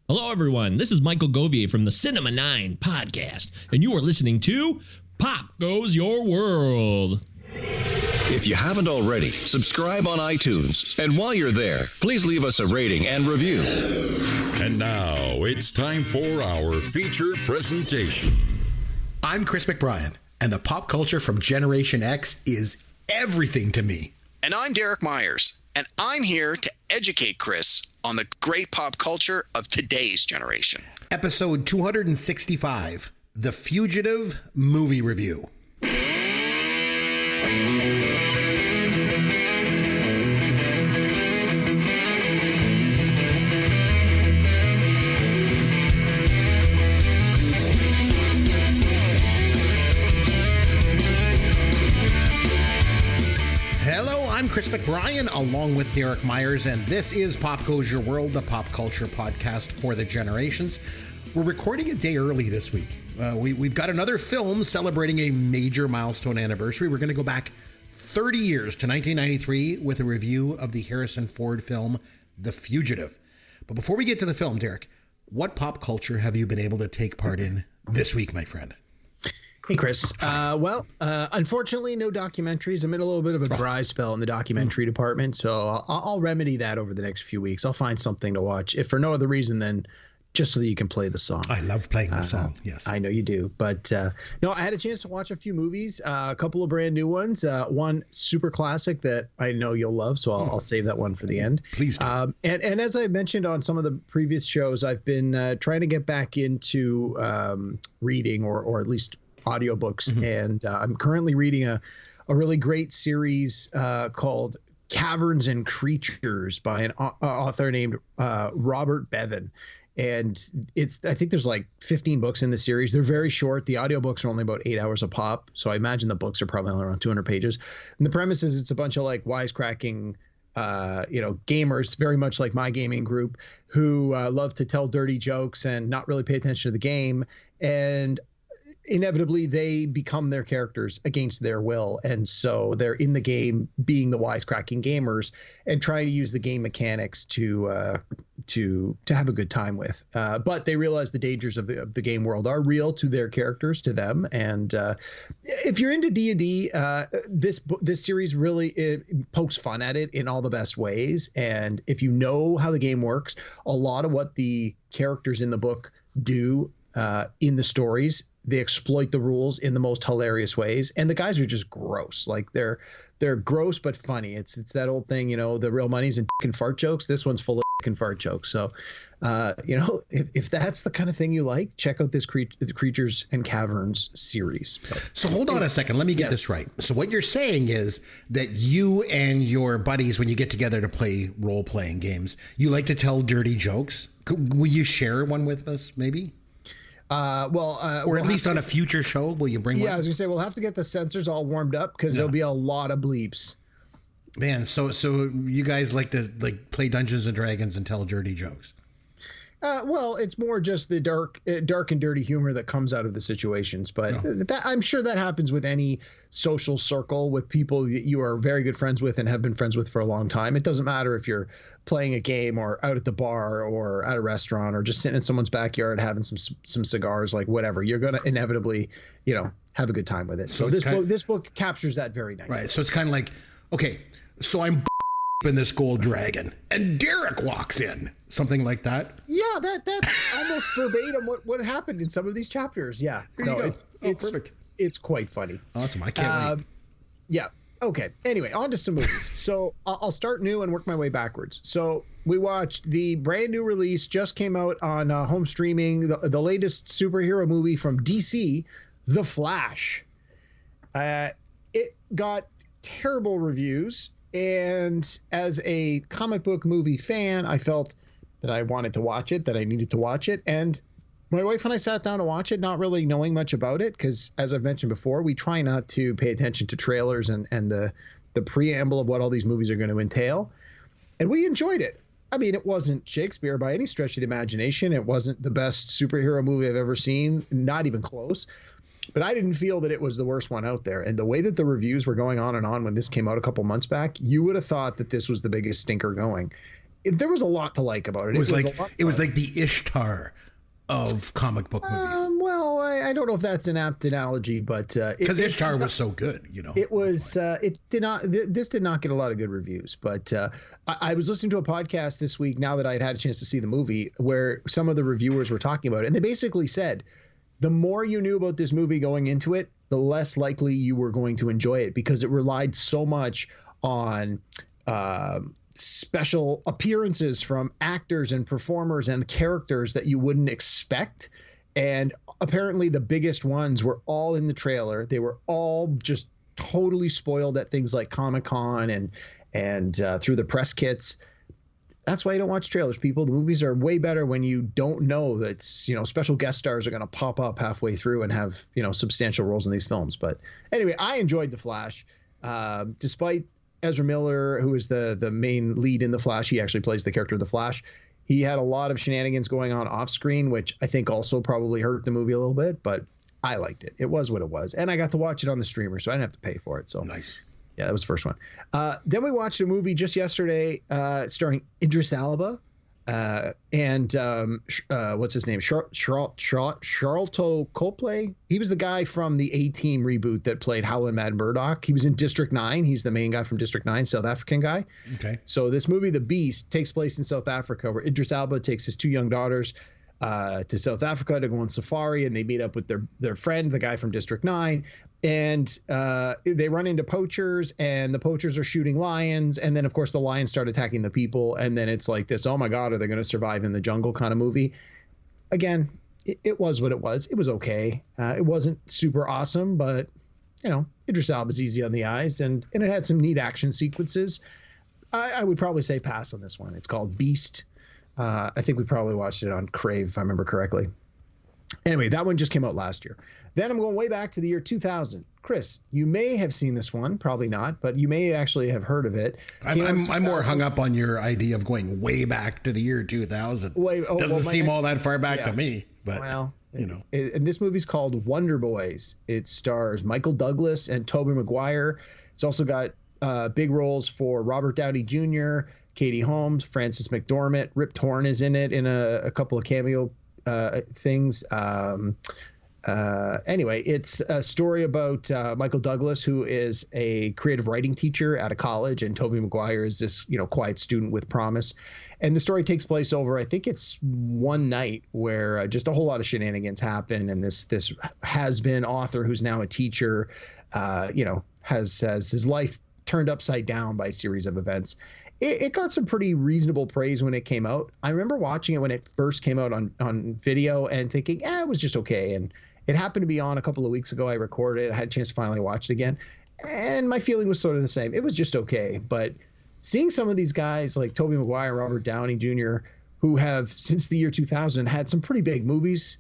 Hello, everyone. This is Michael Govier from the Cinema 9 podcast, and you are listening to Pop Goes Your World. If you haven't already, subscribe on iTunes. And while you're there, please leave us a rating and review. And now it's time for our feature presentation. I'm Chris McBrien, and the pop culture from Generation X is everything to me. And I'm Derek Myers, and I'm here to educate Chris on the great pop culture of today's generation. Episode 265, The Fugitive Movie Review. Hello, I'm Chris McBrien, along with Derek Myers, and this is Pop Goes Your World, the pop culture podcast for the generations. We're recording a day early this week. We've got another film celebrating a major milestone anniversary. We're going to go back 30 years to 1993 with a review of the Harrison Ford film, The Fugitive. But before we get to the film, Derek, what pop culture have you been able to take part in this week, my friend? Hey, Chris. Unfortunately, no documentaries. I'm in a little bit of a dry spell in the documentary department, so I'll remedy that over the next few weeks. I'll find something to watch, if for no other reason than just so that you can play the song. I love playing the song, yes. I know you do. But no, I had a chance to watch a few movies, a couple of brand new ones. One super classic that I know you'll love, so I'll save that one for the end. Please do. And as I mentioned on some of the previous shows, I've been trying to get back into reading or at least audiobooks, and I'm currently reading a really great series called Caverns and Creatures by an author named Robert Bevan. And I think there's like 15 books in the series. They're very short. The audiobooks are only about 8 hours a pop. So I imagine the books are probably only around 200 pages. And the premise is it's a bunch of like wisecracking gamers, very much like my gaming group, who love to tell dirty jokes and not really pay attention to the game. And inevitably they become their characters against their will, and so they're in the game being the wisecracking gamers and trying to use the game mechanics to have a good time with, but they realize the dangers of the game world are real to their characters, to them. And if you're into D&D, this series really pokes fun at it in all the best ways. And if you know how the game works, a lot of what the characters in the book do in the stories, they exploit the rules in the most hilarious ways, and the guys are just gross. Like they're gross but funny. It's that old thing, the real money's in and fart jokes. This one's full of and fart jokes. So, if that's the kind of thing you like, check out this the Creatures and Caverns series. So hold on a second. Let me get this right. So what you're saying is that you and your buddies, when you get together to play role-playing games, you like to tell dirty jokes. Will you share one with us, maybe? Or at least on a future show, will you bring one? Yeah, I was gonna say we'll have to get the sensors all warmed up because there'll be a lot of bleeps. Man, so you guys like to play Dungeons and Dragons and tell dirty jokes? Well, it's more just the dark and dirty humor that comes out of the situations. But I'm sure that happens with any social circle with people that you are very good friends with and have been friends with for a long time. It doesn't matter if you're playing a game or out at the bar or at a restaurant or just sitting in someone's backyard having some cigars, like whatever. You're going to inevitably, have a good time with it. So this book captures that very nicely. Right. So it's kind of like, okay, so I'm in this gold dragon and Derek walks in, something like that. Yeah, that's almost verbatim what happened in some of these chapters. Yeah, it's perfect. It's quite funny. Awesome. I can't wait. Yeah. Okay. Anyway, on to some movies. So I'll start new and work my way backwards. So we watched the brand new release, just came out on home streaming, the latest superhero movie from DC, The Flash. It got terrible reviews. And as a comic book movie fan, I felt that I wanted to watch it, that I needed to watch it. And my wife and I sat down to watch it, not really knowing much about it, because as I've mentioned before, we try not to pay attention to trailers and the preamble of what all these movies are going to entail. And we enjoyed it. I mean, it wasn't Shakespeare by any stretch of the imagination. It wasn't the best superhero movie I've ever seen, not even close. But I didn't feel that it was the worst one out there. And the way that the reviews were going on and on when this came out a couple months back, you would have thought that this was the biggest stinker going. there was a lot to like about it. It was like the Ishtar of comic book movies. Well, I don't know if that's an apt analogy, but because Ishtar was so good, it was. It did not. This did not get a lot of good reviews, but I was listening to a podcast this week. Now that I had a chance to see the movie, where some of the reviewers were talking about it, and they basically said, the more you knew about this movie going into it, the less likely you were going to enjoy it, because it relied so much on special appearances from actors and performers and characters that you wouldn't expect. And apparently the biggest ones were all in the trailer. They were all just totally spoiled at things like Comic-Con and through the press kits. That's why you don't watch trailers, people. The movies are way better when you don't know that, special guest stars are going to pop up halfway through and have, substantial roles in these films. But anyway, I enjoyed The Flash. Despite Ezra Miller, who is the main lead in The Flash, he actually plays the character of The Flash. He had a lot of shenanigans going on off screen, which I think also probably hurt the movie a little bit, but I liked it. It was what it was. And I got to watch it on the streamer, so I didn't have to pay for it. So nice. Yeah, that was the first one. Then we watched a movie just yesterday starring Idris Elba and what's his name? Charlton Copley. He was the guy from the A-Team reboot that played Howlin' Mad Murdoch. He was in District 9. He's the main guy from District 9, South African guy. Okay. So this movie, The Beast, takes place in South Africa, where Idris Elba takes his two young daughters to South Africa to go on safari, and they meet up with their friend, the guy from District 9, and they run into poachers, and the poachers are shooting lions, and then of course the lions start attacking the people, and then it's like this, oh my god, are they going to survive in the jungle kind of movie. Again, it was what it was. It was okay. It wasn't super awesome, but Idris Elba's easy on the eyes, and it had some neat action sequences. I would probably say pass on this one. It's called Beast. I think we probably watched it on Crave, if I remember correctly. Anyway, that one just came out last year. Then I'm going way back to the year 2000. Chris, you may have seen this one, probably not, but you may actually have heard of it. I'm more hung up on your idea of going way back to the year 2000. Doesn't seem all that far back to me, but And this movie's called Wonder Boys. It stars Michael Douglas and Tobey Maguire. It's also got big roles for Robert Downey Jr., Katie Holmes, Frances McDormand. Rip Torn is in it in a couple of cameo things. Anyway, it's a story about Michael Douglas, who is a creative writing teacher at a college, and Tobey Maguire is this quiet student with promise. And the story takes place over, I think it's one night, where just a whole lot of shenanigans happen, and this has-been author, who's now a teacher, has his life turned upside down by a series of events. It got some pretty reasonable praise when it came out. I remember watching it when it first came out on video and thinking, it was just okay. And it happened to be on a couple of weeks ago. I recorded it. I had a chance to finally watch it again. And my feeling was sort of the same. It was just okay. But seeing some of these guys like Tobey Maguire, Robert Downey Jr., who have, since the year 2000, had some pretty big movies,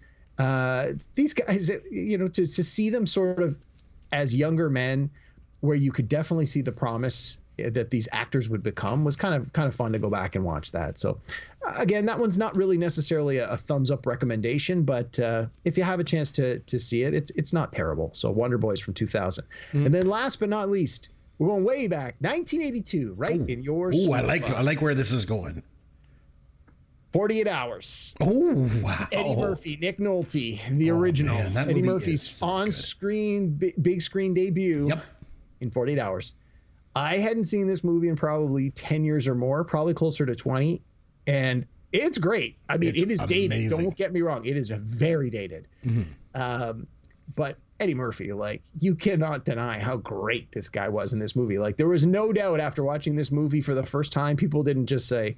these guys, to see them sort of as younger men, where you could definitely see the promise that these actors would become, was kind of fun to go back and watch that. So again, that one's not really necessarily a thumbs up recommendation, but if you have a chance to see it, it's not terrible. So Wonder Boys from 2000. And then last but not least, we're going way back, 1982, right? In yours. I like where this is going. 48 Hours. Oh, wow. Eddie Murphy, Nick Nolte, the original. Man, Eddie Murphy's so on-screen, big screen debut in 48 Hours. I hadn't seen this movie in probably 10 years or more, probably closer to 20. And it's great. I mean, it is dated. Amazing. Don't get me wrong. It is very dated. Mm-hmm. But Eddie Murphy, you cannot deny how great this guy was in this movie. There was no doubt after watching this movie for the first time, people didn't just say,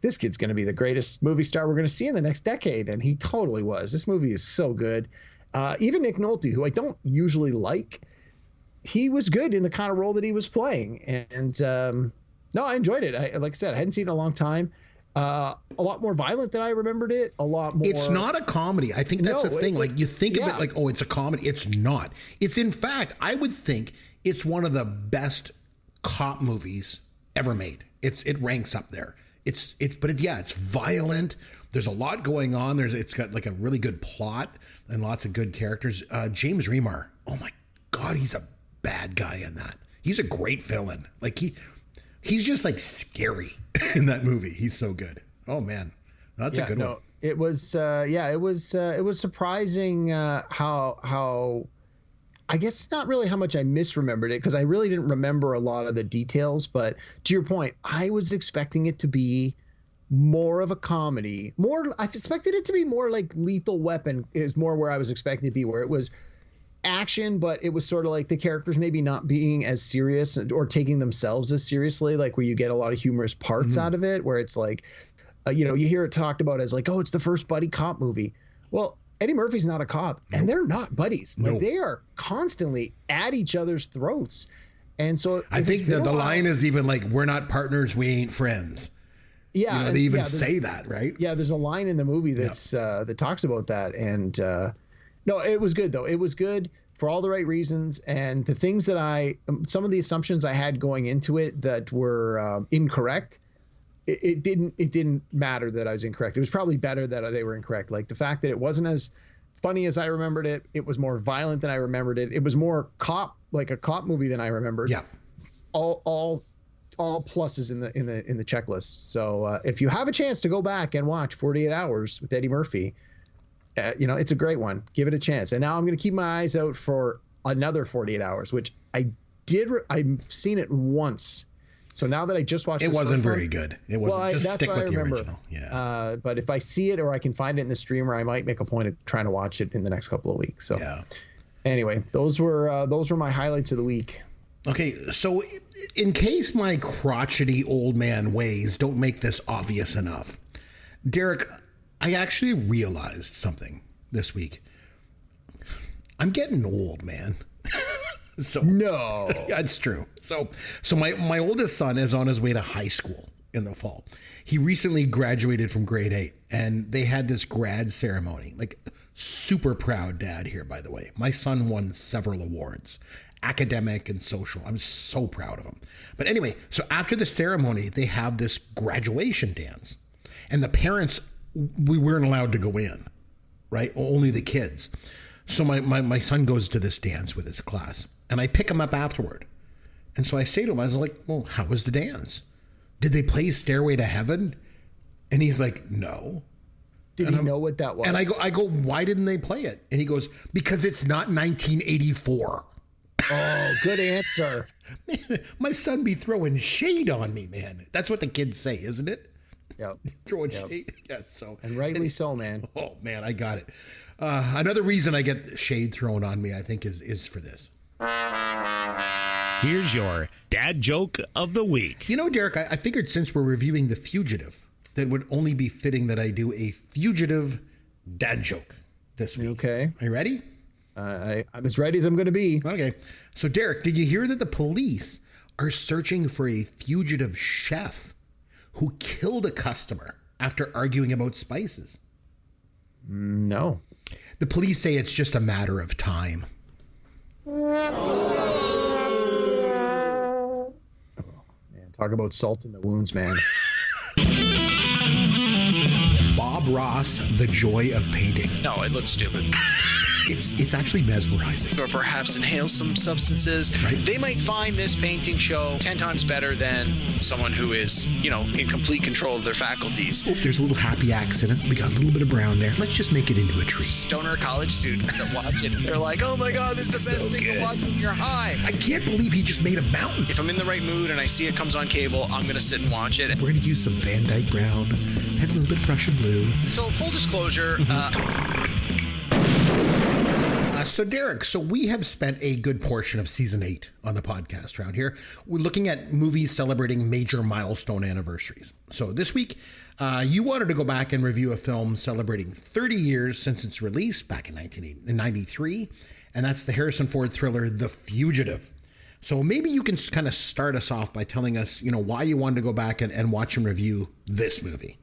this kid's going to be the greatest movie star we're going to see in the next decade. And he totally was. This movie is so good. Even Nick Nolte, who I don't usually like, he was good in the kind of role that he was playing. And no, I enjoyed it. Like I said, I hadn't seen it in a long time. A lot more violent than I remembered it. A lot more. It's not a comedy. I think that's the thing. You think of it like, oh, it's a comedy. It's not. It's, in fact, I would think it's one of the best cop movies ever made. It ranks up there. It's violent. There's a lot going on. It's got a really good plot and lots of good characters. James Remar. Oh my God, he's a bad guy in that. He's a great villain. He's just scary. in that movie. He's so good. Oh man, that's a good one. It was it was surprising how I guess not really how much I misremembered it, because I really didn't remember a lot of the details. But to your point, I was expecting it to be more of a comedy. I expected it to be more like Lethal Weapon is more where I was expecting it to be, where it was action, but it was sort of like the characters maybe not being as serious or taking themselves as seriously, like where you get a lot of humorous parts out of it, where it's like, you hear it talked about as like, oh, it's the first buddy cop movie. Well, Eddie Murphy's not a cop, and they're not buddies. Like they are constantly at each other's throats. And so I think that the line is even like, we're not partners, we ain't friends. Yeah. They even say that, right? Yeah. There's a line in the movie that's that talks about that. And no, it was good though. It was good for all the right reasons. And the things that some of the assumptions I had going into it that were incorrect, it didn't matter that I was incorrect. It was probably better that they were incorrect. Like the fact that it wasn't as funny as I remembered it. It was more violent than I remembered it. It was more like a cop movie than I remembered. Yeah. All pluses in the checklist. So if you have a chance to go back and watch 48 Hours with Eddie Murphy, it's a great one. Give it a chance. And now I'm going to keep my eyes out for another 48 Hours, which I've seen it once. So now that I just watched it, wasn't very good. It wasn't. Well, just stick with the original. Yeah. But if I see it or I can find it in the streamer, I might make a point of trying to watch it in the next couple of weeks. So anyway, those were my highlights of the week. Okay, so in case my crotchety old man ways don't make this obvious enough, Derek, I actually realized something this week. I'm getting old, man. So no, yeah, it's true. So my oldest son is on his way to high school in the fall. He recently graduated from grade 8, and they had this grad ceremony. Like, super proud dad here, by the way. My son won several awards, academic and social. I'm so proud of him. But anyway, so after the ceremony, they have this graduation dance, and the parents, we weren't allowed to go in, right? Only the kids. So my son goes to this dance with his class, and I pick him up afterward. And so I say to him, I was like, well, how was the dance? Did they play Stairway to Heaven? And he's like, no. Did he know what that was? And I go, why didn't they play it? And he goes, because it's not 1984. Oh, good answer. Man, my son be throwing shade on me, man. That's what the kids say, isn't it? Yep. Throwing shade. Yes. So. And rightly so, man. Oh man, I got it. Another reason I get shade thrown on me, I think, is for this. Here's your dad joke of the week. You know, Derek, I figured since we're reviewing The Fugitive, that it would only be fitting that I do a Fugitive dad joke this week. Okay. Are you ready? I'm as ready as I'm going to be. Okay. So, Derek, did you hear that the police are searching for a fugitive chef who killed a customer after arguing about spices? No. The police say it's just a matter of time. Man, talk about salt in the wounds, man. Bob Ross, The Joy of Painting. No, it looks stupid. It's actually mesmerizing. Or perhaps inhale some substances. Right. They might find this painting show 10 times better than someone who is, in complete control of their faculties. Oh, there's a little happy accident. We got a little bit of brown there. Let's just make it into a tree. Stoner college students that watch it, they're like, oh my God, this is the best thing to watch when you're high. I can't believe he just made a mountain. If I'm in the right mood and I see it comes on cable, I'm going to sit and watch it. We're going to use some Van Dyke brown and a little bit of Prussian blue. So full disclosure, So Derek, we have spent a good portion of season 8 on the podcast around here. We're looking at movies celebrating major milestone anniversaries. So this week, you wanted to go back and review a film celebrating 30 years since its release back in 1993, and that's the Harrison Ford thriller, The Fugitive. So maybe you can kind of start us off by telling us, why you wanted to go back and watch and review this movie.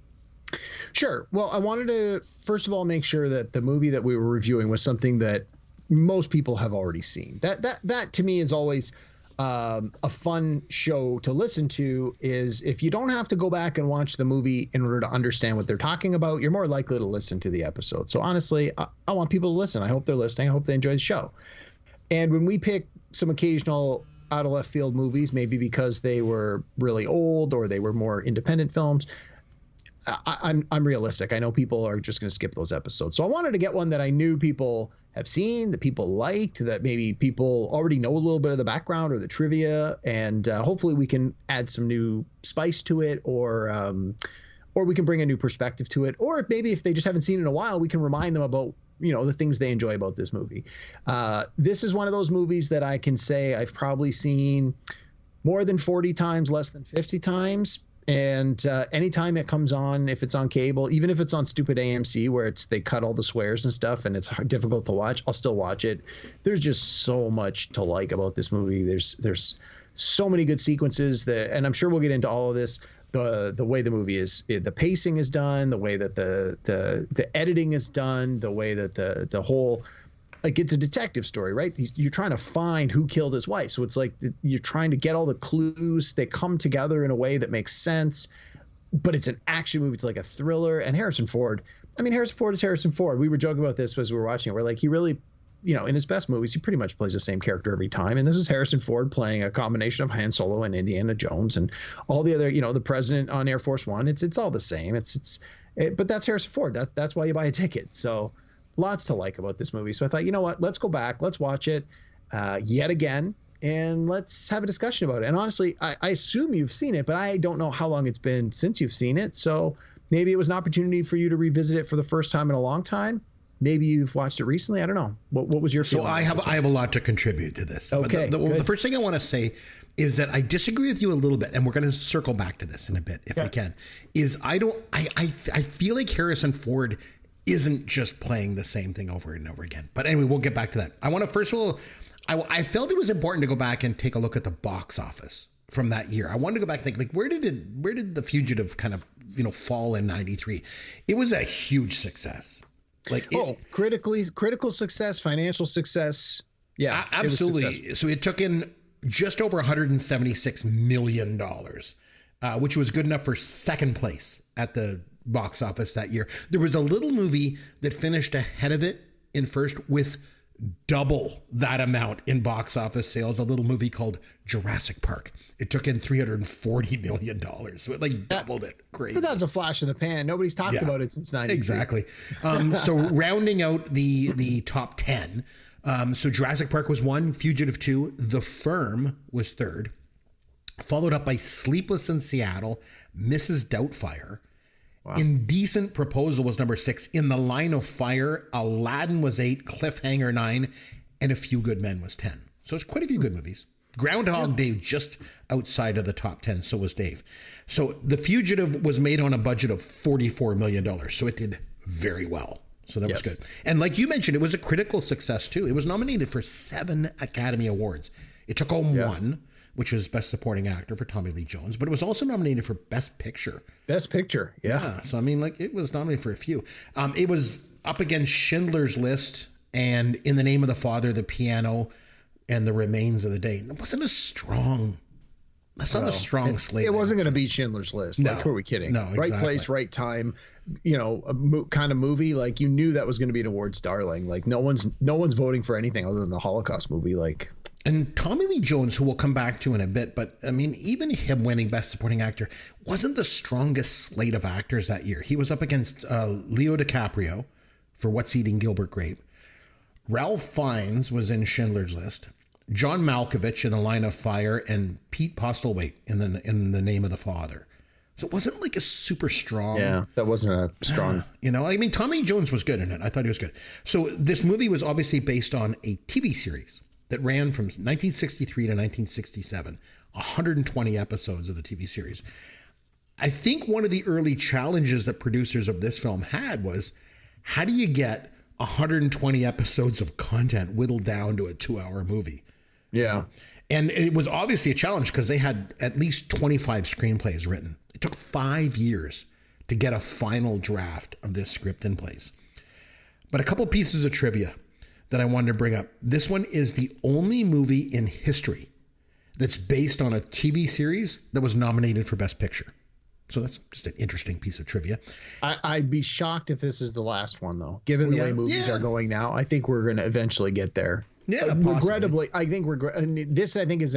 Sure. Well, I wanted to, first of all, make sure that the movie that we were reviewing was something that most people have already seen. That to me is always a fun show to listen to, is if you don't have to go back and watch the movie in order to understand what they're talking about, you're more likely to listen to the episode. So honestly, I want people to listen. I hope they're listening. I hope they enjoy the show. And when we pick some occasional out of left field movies, maybe because they were really old or they were more independent films. I'm realistic. I know people are just going to skip those episodes. So I wanted to get one that I knew people have seen, that people liked, that maybe people already know a little bit of the background or the trivia, and hopefully we can add some new spice to it, or we can bring a new perspective to it, or maybe if they just haven't seen it in a while, we can remind them about, you know, the things they enjoy about this movie. This is one of those movies that I can say I've probably seen more than 40 times, less than 50 times. And anytime it comes on, if it's on cable, even if it's on stupid AMC where they cut all the swears and stuff and it's difficult to watch, I'll still watch it. There's just so much to like about this movie. There's so many good sequences and I'm sure we'll get into all of this. The way the movie is, the pacing is done, the way that the editing is done, the way that the whole, like, it's a detective story, right? You're trying to find who killed his wife. So it's like you're trying to get all the clues. They come together in a way that makes sense, but it's an action movie. It's like a thriller. And Harrison Ford is Harrison Ford. We were joking about this as we were watching it. We're like, he really, you know, in his best movies, he pretty much plays the same character every time. And this is Harrison Ford playing a combination of Han Solo and Indiana Jones and all the other, you know, the president on Air Force One. It's all the same. But that's Harrison Ford. That's why you buy a ticket. So lots to like about this movie. So I thought, you know what, let's go back, let's watch it yet again, and let's have a discussion about it. And honestly, I assume you've seen it, but I don't know how long it's been since you've seen it. So maybe it was an opportunity for you to revisit it for the first time in a long time. Maybe you've watched it recently. I don't know. What was your feeling? So I have a lot to contribute to this. Okay. But the first thing I want to say is that I disagree with you a little bit, and we're going to circle back to this in a bit if we can. Is I feel like Harrison Ford isn't just playing the same thing over and over again. But anyway, we'll get back to that. I want to first of all, I felt it was important to go back and take a look at the box office from that year. I wanted to go back and think, like, where did The Fugitive kind of, you know, fall in 93? It was a huge success. Like, critical success, financial success. Yeah, absolutely. So it took in just over $176 million, which was good enough for second place at the box office that year. There was a little movie that finished ahead of it in first with double that amount in box office sales, a little movie called Jurassic Park. It took in $340 million. So it like doubled it. Crazy. But that was a flash in the pan. Nobody's talked about it since 93. Exactly. So rounding out the top 10. So Jurassic Park was 1, Fugitive 2, The Firm was 3rd, followed up by Sleepless in Seattle, Mrs. Doubtfire. Wow. Indecent Proposal was number 6. In the Line of Fire, Aladdin was 8, Cliffhanger 9, and A Few Good Men was 10. So it's quite a few good movies. Groundhog Day just outside of the top 10. So was Dave. So The Fugitive was made on a budget of $44 million. So it did very well. So that was good. And like you mentioned, it was a critical success too. It was nominated for 7 Academy Awards. It took home 1, which was Best Supporting Actor for Tommy Lee Jones, but it was also nominated for Best Picture. Best Picture, yeah. So, I mean, like, it was nominated for a few. It was up against Schindler's List and In the Name of the Father, The Piano, and The Remains of the Day. It wasn't a strong... That's not a strong slate. It wasn't going to beat Schindler's List. No. Like, who are we kidding? No, exactly. Right place, right time. You know, kind of movie. Like, you knew that was going to be an awards darling. Like, no one's voting for anything other than the Holocaust movie. Like, and Tommy Lee Jones, who we'll come back to in a bit, but I mean, even him winning Best Supporting Actor wasn't the strongest slate of actors that year. He was up against Leo DiCaprio for What's Eating Gilbert Grape. Ralph Fiennes was in Schindler's List. John Malkovich in The Line of Fire, and Pete Postlethwaite in the Name of the Father. So it wasn't like a super strong. Yeah, that wasn't a strong. You know, I mean, Tommy Lee Jones was good in it. I thought he was good. So this movie was obviously based on a TV series that ran from 1963 to 1967, 120 episodes of the TV series. I think one of the early challenges that producers of this film had was, how do you get 120 episodes of content whittled down to a 2-hour movie? Yeah. And it was obviously a challenge because they had at least 25 screenplays written. It took 5 years to get a final draft of this script in place. But a couple pieces of trivia that I wanted to bring up. This one is the only movie in history that's based on a TV series that was nominated for Best Picture. So that's just an interesting piece of trivia. I'd be shocked if this is the last one, though. Given the way movies are going now, I think we're going to eventually get there. Yeah, possibly. Regrettably, I think this I think is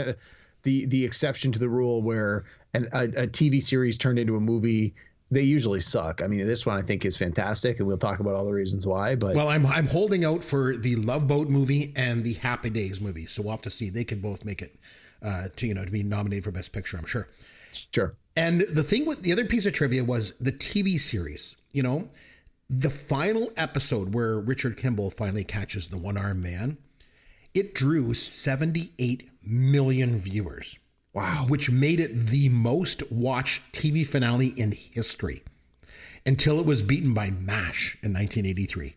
the exception to the rule where a TV series turned into a movie. They usually suck. I mean, this one I think is fantastic, and we'll talk about all the reasons why. But well, I'm holding out for the Love Boat movie and the Happy Days movie, so we'll have to see. They could both make it to be nominated for Best Picture, I'm sure. Sure. And the thing with the other piece of trivia was the TV series. The final episode where Richard Kimball finally catches the one-armed man, it drew 78 million viewers. Wow. Which made it the most watched TV finale in history until it was beaten by MASH in 1983.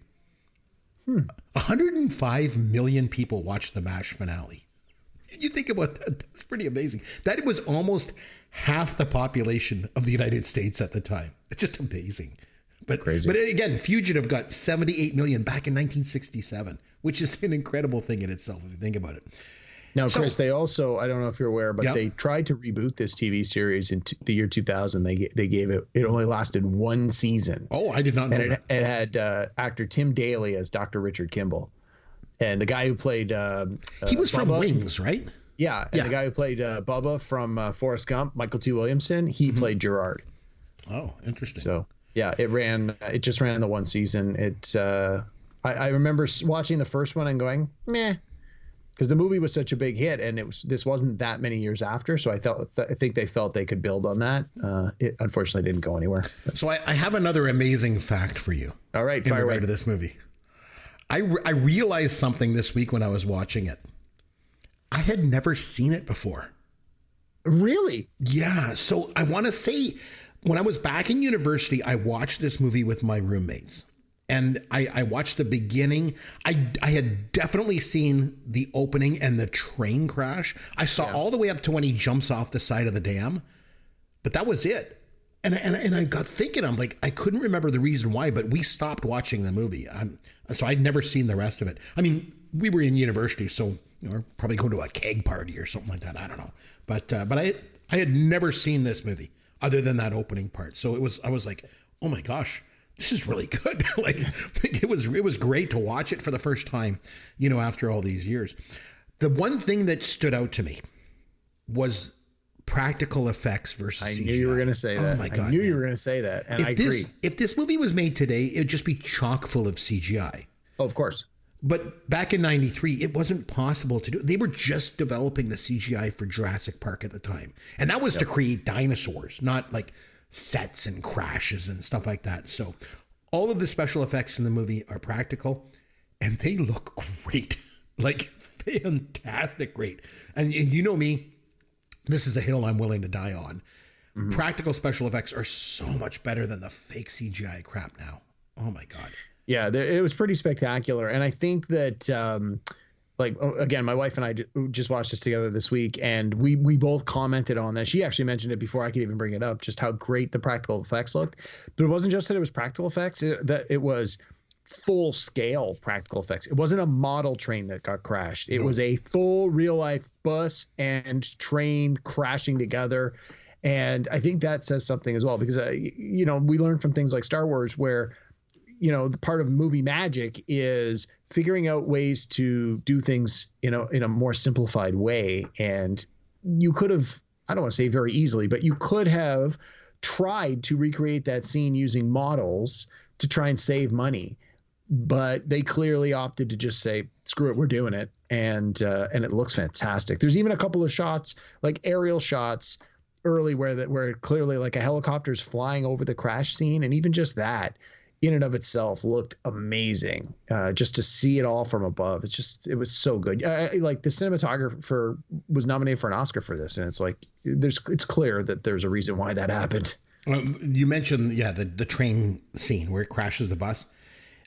105 million people watched the MASH finale. You think about that, that's pretty amazing. That was almost half the population of the United States at the time. It's just amazing. But crazy. But again, Fugitive got 78 million back in 1967, which is an incredible thing in itself if you think about it. Now, Chris, they also, I don't know if you're aware, but they tried to reboot this TV series in the year 2000. They gave it only lasted one season. Oh, I did not know that. It had actor Tim Daly as Dr. Richard Kimball. And the guy who played he was Bubba, from Wings, right? Yeah. And the guy who played Bubba from Forrest Gump, Michael T. Williamson, he played Gerard. Oh, interesting. So, yeah, it just ran the one season. I remember watching the first one and going, meh. Because the movie was such a big hit, and this wasn't that many years after, so I think they felt they could build on that. It unfortunately didn't go anywhere. So I have another amazing fact for you. All right, in regard to this movie, I realized something this week when I was watching it. I had never seen it before. Really? Yeah. So I want to say, when I was back in university, I watched this movie with my roommates. And I watched the beginning. I had definitely seen the opening and the train crash. I saw all the way up to when he jumps off the side of the dam, but that was it. And I got thinking, I'm like, I couldn't remember the reason why, but we stopped watching the movie. So I'd never seen the rest of it. I mean, we were in university, so we're probably going to a keg party or something like that. I don't know. But I had never seen this movie other than that opening part. So I was like, oh my gosh. This is really good. It was great to watch it for the first time, after all these years. The one thing that stood out to me was practical effects versus CGI. I knew you were going to say that. Oh my God. I knew you were going to say that. And I agree. If this movie was made today, it would just be chock full of CGI. Oh, of course. But back in 93, it wasn't possible to do. They were just developing the CGI for Jurassic Park at the time. And that was to create dinosaurs, not like sets and crashes and stuff like that. So all of the special effects in the movie are practical, and they look great. Fantastic great. And you know me, this is a hill I'm willing to die on. Mm-hmm. Practical special effects are so much better than the fake CGI crap now. Oh my God. Yeah, it was pretty spectacular. And I think that again, my wife and I just watched this together this week, and we both commented on that. She actually mentioned it before I could even bring it up, just how great the practical effects looked. But it wasn't just that it was practical effects, that it was full scale practical effects. It wasn't a model train that got crashed. It was a full real life bus and train crashing together. And I think that says something as well, because, we learned from things like Star Wars where, the part of movie magic is figuring out ways to do things, in a more simplified way. And you could have, I don't want to say very easily, but you could have tried to recreate that scene using models to try and save money. But they clearly opted to just say, screw it, we're doing it. And it looks fantastic. There's even a couple of shots, like aerial shots early where clearly like a helicopter's flying over the crash scene. And even just that, in and of itself, looked amazing. Just to see it all from above, it was so good. Like the cinematographer was nominated for an Oscar for this, and it's like it's clear that there's a reason why that happened. You mentioned the train scene where it crashes the bus.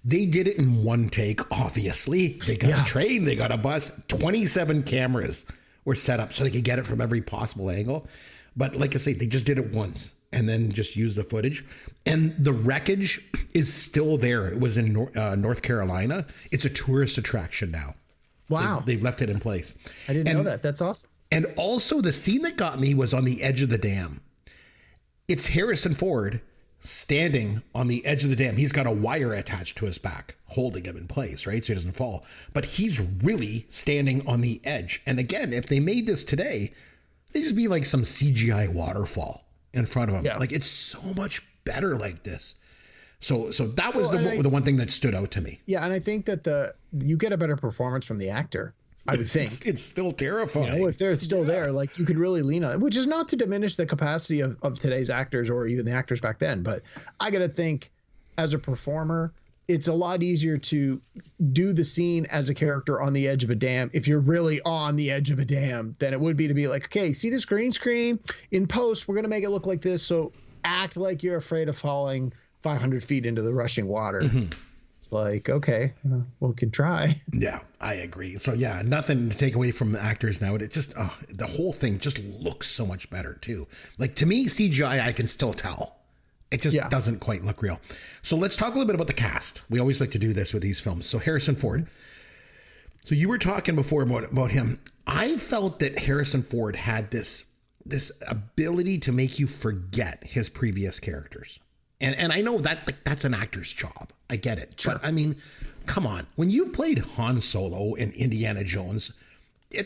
They did it in one take. Obviously, they got a train, they got a bus. 27 cameras were set up so they could get it from every possible angle. But like I say, they just did it once and then just used the footage. And the wreckage is still there. It was in North Carolina. It's a tourist attraction now. Wow. They've left it in place. I didn't know that. That's awesome. And also the scene that got me was on the edge of the dam. It's Harrison Ford standing on the edge of the dam. He's got a wire attached to his back, holding him in place, right? So he doesn't fall. But he's really standing on the edge. And again, if they made this today, it'd just be like some CGI waterfall in front of him. Yeah. Like, it's so much better like this. So that was the one thing that stood out to me. Yeah, and I think that you get a better performance from the actor. I would think it's still terrifying. If they're still there, like, you could really lean on it, which is not to diminish the capacity of today's actors or even the actors back then. But I got to think, as a performer, it's a lot easier to do the scene as a character on the edge of a dam if you're really on the edge of a dam than it would be to be like, okay, see this green screen in post, we're going to make it look like this. So act like you're afraid of falling 500 feet into the rushing water. Mm-hmm. It's like, okay, we can try. Yeah, I agree. So yeah, nothing to take away from the actors now. It just, the whole thing just looks so much better too. Like, to me, CGI, I can still tell. It just doesn't quite look real. So let's talk a little bit about the cast. We always like to do this with these films. So Harrison Ford. So you were talking before about him. I felt that Harrison Ford had this ability to make you forget his previous characters. And I know that's an actor's job. I get it. Sure. But I mean, come on. When you played Han Solo in Indiana Jones,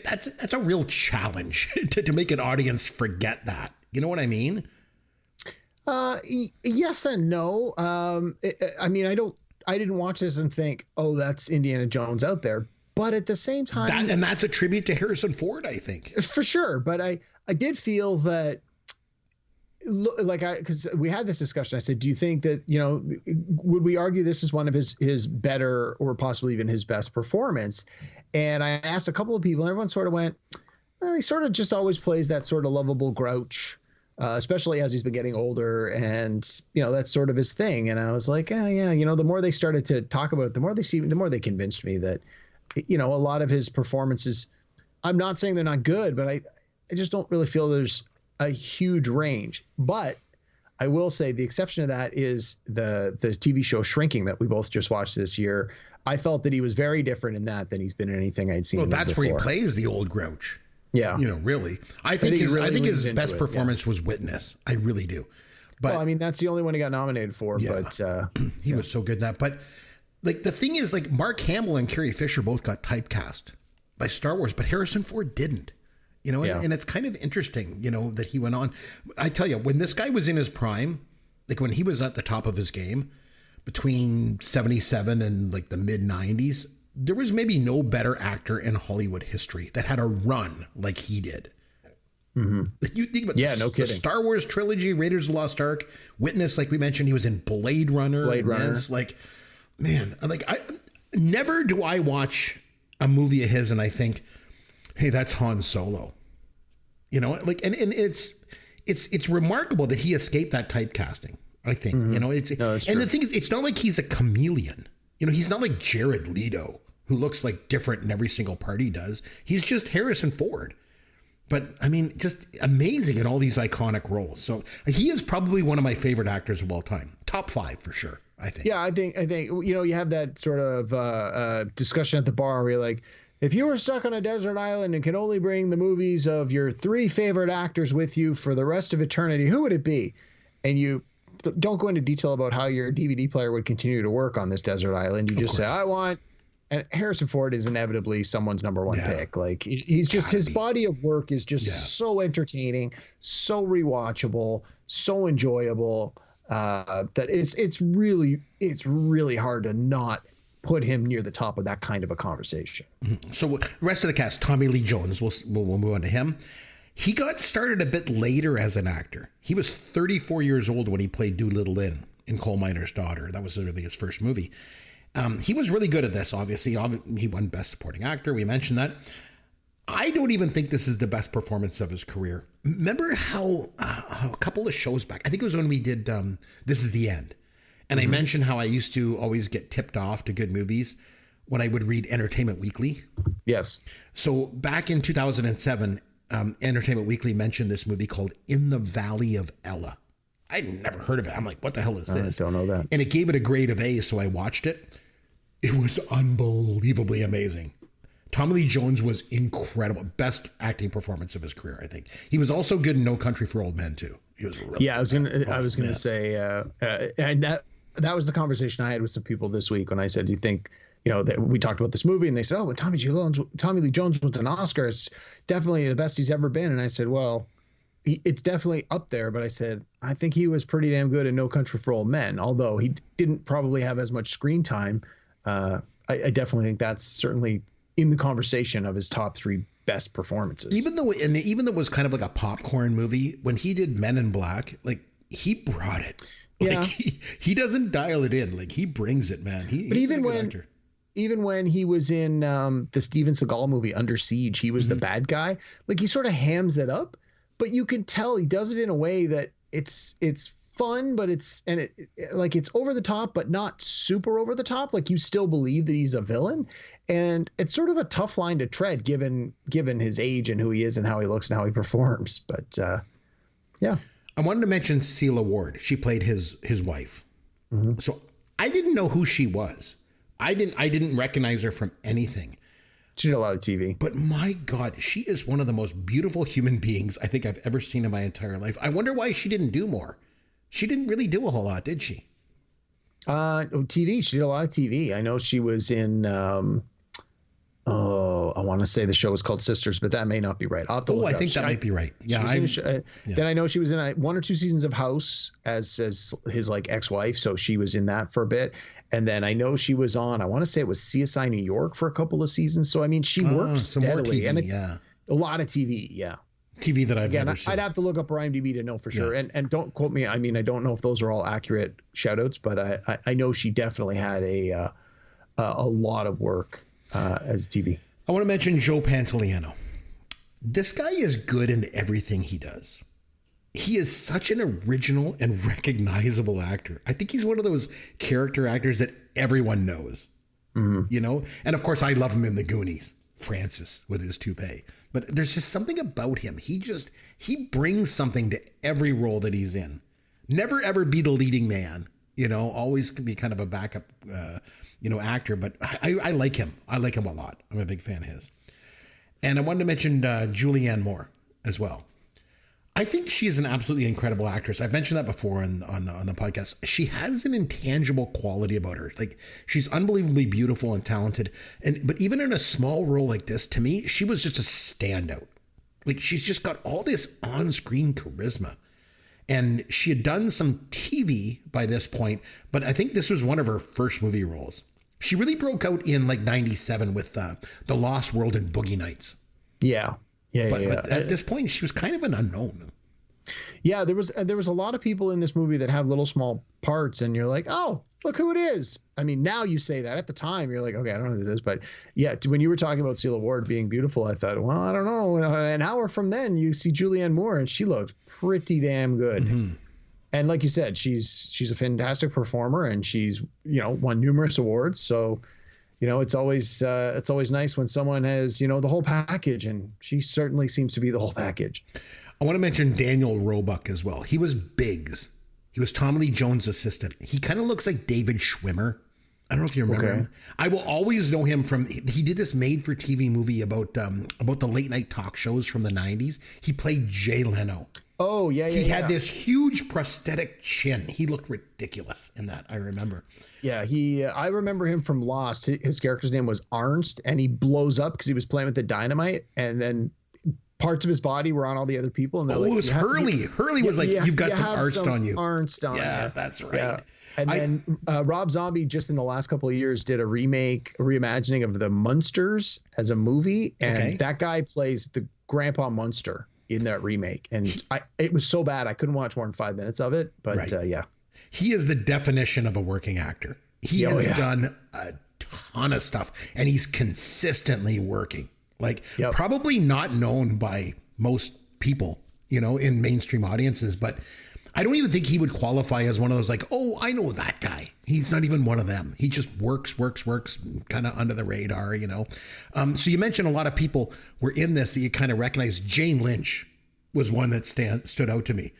that's a real challenge to make an audience forget that. You know what I mean? Yes and no. I mean, I didn't watch this and think, oh, that's Indiana Jones out there. But at the same time, and that's a tribute to Harrison Ford, I think, for sure. But I did feel that, like, because we had this discussion. I said, do you think that, would we argue this is one of his better or possibly even his best performance? And I asked a couple of people, and everyone sort of went, well, he sort of just always plays that sort of lovable grouch. Especially as he's been getting older, and that's sort of his thing. And I was like, yeah. The more they started to talk about it, the more they convinced me that, a lot of his performances, I'm not saying they're not good, but I just don't really feel there's a huge range. But I will say the exception to that is the TV show Shrinking that we both just watched this year. I felt that he was very different in that than he's been in anything I'd seen. Well, that's before. where he plays the old grouch. Yeah. Really. I think his best performance was Witness. I really do. But well, I mean, that's the only one he got nominated for. Yeah, but he was so good in that. But like, the thing is, like, Mark Hamill and Carrie Fisher both got typecast by Star Wars, but Harrison Ford didn't. And it's kind of interesting, that he went on. I tell you, when this guy was in his prime, like when he was at the top of his game between 77 and like the mid 90s, there was maybe no better actor in Hollywood history that had a run like he did. Mm-hmm. You think about no kidding. The Star Wars trilogy, Raiders of the Lost Ark, Witness, like we mentioned, he was in Blade Runner. Like, man, never do I watch a movie of his and I think, hey, that's Han Solo. And it's remarkable that he escaped that typecasting, I think. Mm-hmm. And the thing is, it's not like he's a chameleon. He's not like Jared Leto, who looks like different in every single part he does. He's just Harrison Ford. But I mean, just amazing in all these iconic roles. So he is probably one of my favorite actors of all time. Top 5 for sure, I think. Yeah, I think you have that sort of discussion at the bar where you're like, if you were stuck on a desert island and could only bring the movies of your 3 favorite actors with you for the rest of eternity, who would it be? And you don't go into detail about how your DVD player would continue to work on this desert island. You just say, and Harrison Ford is inevitably someone's number one pick. Like, he's just, his body of work is just so entertaining, so rewatchable, so enjoyable, that it's really hard to not put him near the top of that kind of a conversation. Mm-hmm. So the rest of the cast, Tommy Lee Jones, we'll move on to him. He got started a bit later as an actor. He was 34 years old when he played Doolittle in Coal Miner's Daughter. That was really his first movie. He was really good at this, obviously. He won Best Supporting Actor. We mentioned that. I don't even think this is the best performance of his career. Remember how a couple of shows back, I think it was when we did This Is the End. And mm-hmm. I mentioned how I used to always get tipped off to good movies when I would read Entertainment Weekly. Yes. So back in 2007, Entertainment Weekly mentioned this movie called In the Valley of Ella. I'd never heard of it. I'm like, what the hell is this? I don't know that. And it gave it a grade of A, so I watched it. It was unbelievably amazing. Tommy Lee Jones was incredible. Best acting performance of his career, I think. He was also good in No Country for Old Men too. He was really I was gonna say, and that was the conversation I had with some people this week when I said, "Do you think?" That we talked about this movie, and they said, "Oh, but Tommy Lee Jones wins an Oscar. It's definitely the best he's ever been." And I said, "Well, it's definitely up there." But I said, "I think he was pretty damn good in No Country for Old Men, although he didn't probably have as much screen time. I definitely think that's certainly in the conversation of his top 3 best performances." Even though it was kind of like a popcorn movie, when he did Men in Black, like he brought it. Like, he doesn't dial it in. Like he brings it, man. Even when he was in the Steven Seagal movie Under Siege, he was the bad guy. Like he sort of hams it up, but you can tell he does it in a way that it's fun, but it's over the top, but not super over the top. Like you still believe that he's a villain, and it's sort of a tough line to tread given his age and who he is and how he looks and how he performs. But yeah, I wanted to mention Celia Ward. She played his wife. So I didn't know who she was. I didn't recognize her from anything. She did a lot of TV. But my God, she is one of the most beautiful human beings I think I've ever seen in my entire life. I wonder why she didn't do more. She didn't really do a whole lot, did she? TV. She did a lot of TV. I know she was in, I want to say the show was called Sisters, but that may not be right. I'll have to look I up. think that might be right. Yeah. Then I know she was in 1 or 2 seasons of House as his like ex-wife. So she was in that for a bit. And then I know she was on, I want to say it was CSI New York for a couple of seasons. So, I mean, she worked steadily. More TV, a lot of TV. Yeah. TV that I've never seen. I'd have to look up her IMDb to know for sure. Yeah. And don't quote me. I mean, I don't know if those are all accurate shout outs, but I know she definitely had a lot of work as TV. I want to mention Joe Pantoliano. This guy is good in everything he does. He is such an original and recognizable actor. I think he's one of those character actors that everyone knows, And of course, I love him in The Goonies, Francis with his toupee. But there's just something about him. He brings something to every role that he's in. Never, ever be the leading man, always can be kind of a backup, actor. But I like him. I like him a lot. I'm a big fan of his. And I wanted to mention Julianne Moore as well. I think she is an absolutely incredible actress. I've mentioned that before on the podcast. She has an intangible quality about her. Like she's unbelievably beautiful and talented. But even in a small role like this, to me, she was just a standout. Like she's just got all this on-screen charisma. And she had done some TV by this point, but I think this was one of her first movie roles. She really broke out in like 97 with The Lost World and Boogie Nights. Yeah. But at this point, she was kind of an unknown. Yeah, there was a lot of people in this movie that have little small parts, and you're like, oh, look who it is. I mean, now you say that. At the time, you're like, okay, I don't know who this is. But yeah, when you were talking about Celia Ward being beautiful, I thought, well, I don't know. An hour from then, you see Julianne Moore, and she looked pretty damn good. Mm-hmm. And like you said, she's a fantastic performer, and she's won numerous awards. So. It's always nice when someone has, the whole package, and she certainly seems to be the whole package. I want to mention Daniel Roebuck as well. He was Biggs. He was Tommy Lee Jones' assistant. He kind of looks like David Schwimmer. I don't know if you remember him. I will always know him from, he did this made-for-TV movie about the late-night talk shows from the 90s. He played Jay Leno. Oh, yeah. He had this huge prosthetic chin. He looked ridiculous in that, I remember. Yeah, I remember him from Lost. His character's name was Arnst, and he blows up because he was playing with the dynamite, and then parts of his body were on all the other people. And it was Hurley. Hurley was like, you've got some Arnst on you. Arnst on you. Yeah, that's right. Yeah. And then Rob Zombie, just in the last couple of years, did a reimagining of The Munsters as a movie, and that guy plays the Grandpa Munster in that remake, and it was so bad I couldn't watch more than 5 minutes of it. But yeah, he is the definition of a working actor. He has done a ton of stuff, and he's consistently working. Like probably not known by most people, in mainstream audiences, but I don't even think he would qualify as one of those like, oh, I know that guy. He's not even one of them. He just works, kind of under the radar, So you mentioned a lot of people were in this that you kind of recognize. Jane Lynch was one that stood out to me.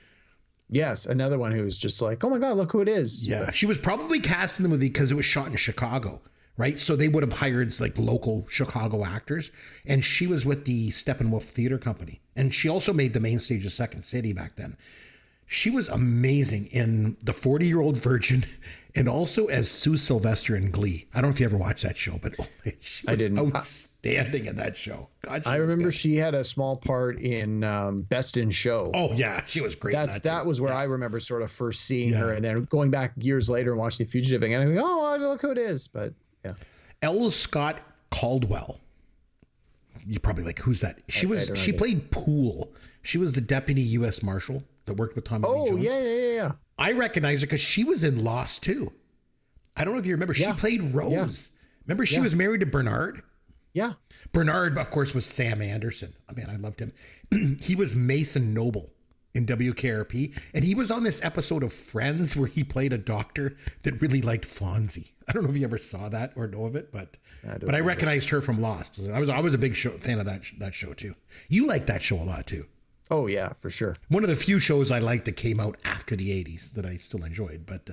Yes, another one who was just like, oh my God, look who it is. Yeah, she was probably cast in the movie because it was shot in Chicago, right? So they would have hired like local Chicago actors. And she was with the Steppenwolf Theater Company. And she also made the main stage of Second City back then. She was amazing in The 40-Year-Old Virgin and also as Sue Sylvester in Glee. I don't know if you ever watched that show, but she was outstanding in that show. God, I remember she had a small part in Best in Show. Oh, yeah. She was great. That was where I remember sort of first seeing her, and then going back years later and watching The Fugitive again. And I go, oh, look who it is. But yeah. L. Scott Caldwell. You're probably like, who's that? She played Poole. She was the deputy U.S. Marshal that worked with Tommy Lee Jones. Yeah. I recognize her because she was in Lost too. I don't know if you remember. She played Rose. Yeah. Remember, she was married to Bernard. Yeah. Bernard, of course, was Sam Anderson. I mean, I loved him. He was Mason Noble in WKRP. And he was on this episode of Friends where he played a doctor that really liked Fonzie. I don't know if you ever saw that or know of it, but I recognized her from Lost. I was a big fan of that show too. You liked that show a lot too. Oh yeah, for sure. One of the few shows I liked that came out after the 80s that I still enjoyed. But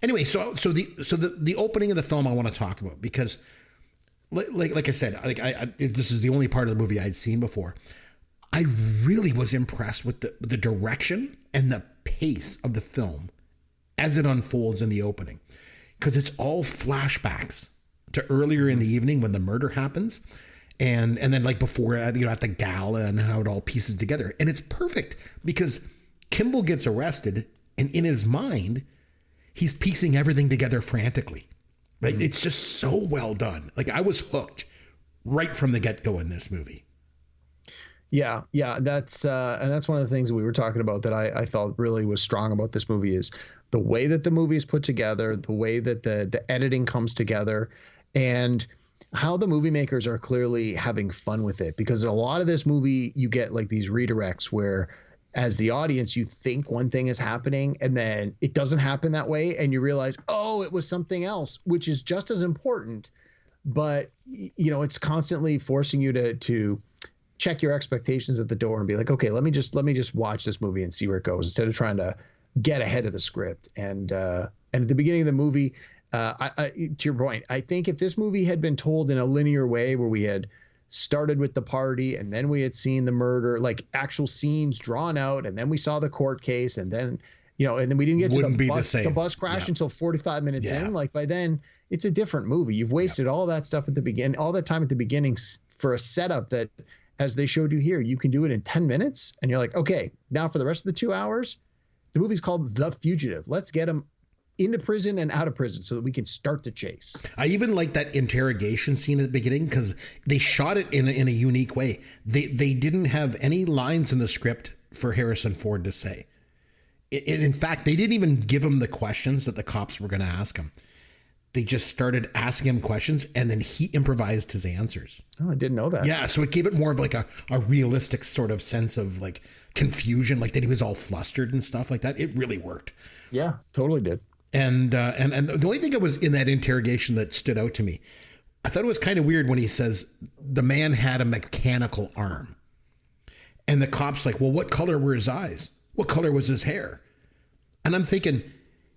anyway, so the opening of the film I want to talk about because, like I said, this is the only part of the movie I'd seen before. I really was impressed with the direction and the pace of the film as it unfolds in the opening, because it's all flashbacks to earlier in the evening when the murder happens. And then like before, at the gala and how it all pieces together. And it's perfect because Kimball gets arrested and in his mind, he's piecing everything together frantically. Right? Mm-hmm. It's just so well done. Like I was hooked right from the get-go in this movie. Yeah. That's one of the things that we were talking about that I felt really was strong about this movie is the way that the movie is put together, the way that the editing comes together, and how the movie makers are clearly having fun with it, because a lot of this movie, you get like these redirects where as the audience, you think one thing is happening and then it doesn't happen that way. And you realize, oh, it was something else, which is just as important. But, it's constantly forcing you to check your expectations at the door and be like, okay, let me just watch this movie and see where it goes instead of trying to get ahead of the script. And at the beginning of the movie, to your point, I think if this movie had been told in a linear way where we had started with the party and then we had seen the murder, like actual scenes drawn out, and then we saw the court case, and then, and then we didn't get to the bus crash until 45 minutes in. Like by then it's a different movie. You've wasted all that stuff at the beginning, all that time at the beginning for a setup that, as they showed you here, you can do it in 10 minutes. And you're like, okay, now for the rest of the 2 hours, the movie's called The Fugitive. Let's get him into prison and out of prison so that we can start the chase. I even like that interrogation scene at the beginning because they shot it in a unique way. They didn't have any lines in the script for Harrison Ford to say. In fact, they didn't even give him the questions that the cops were going to ask him. They just started asking him questions and then he improvised his answers. Oh, I didn't know that. Yeah, so it gave it more of like a realistic sort of sense of like confusion, like that he was all flustered and stuff like that. It really worked. Yeah, totally did. And the only thing that was in that interrogation that stood out to me, I thought it was kind of weird when he says the man had a mechanical arm. And the cop's like, well, what color were his eyes? What color was his hair? And I'm thinking,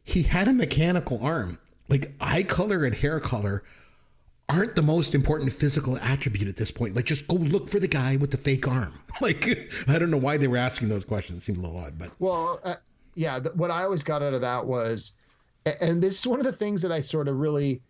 he had a mechanical arm. Like eye color and hair color aren't the most important physical attribute at this point. Like just go look for the guy with the fake arm. Like, I don't know why they were asking those questions. It seemed a little odd, but. Well, what I always got out of that was, and this is one of the things that I sort of really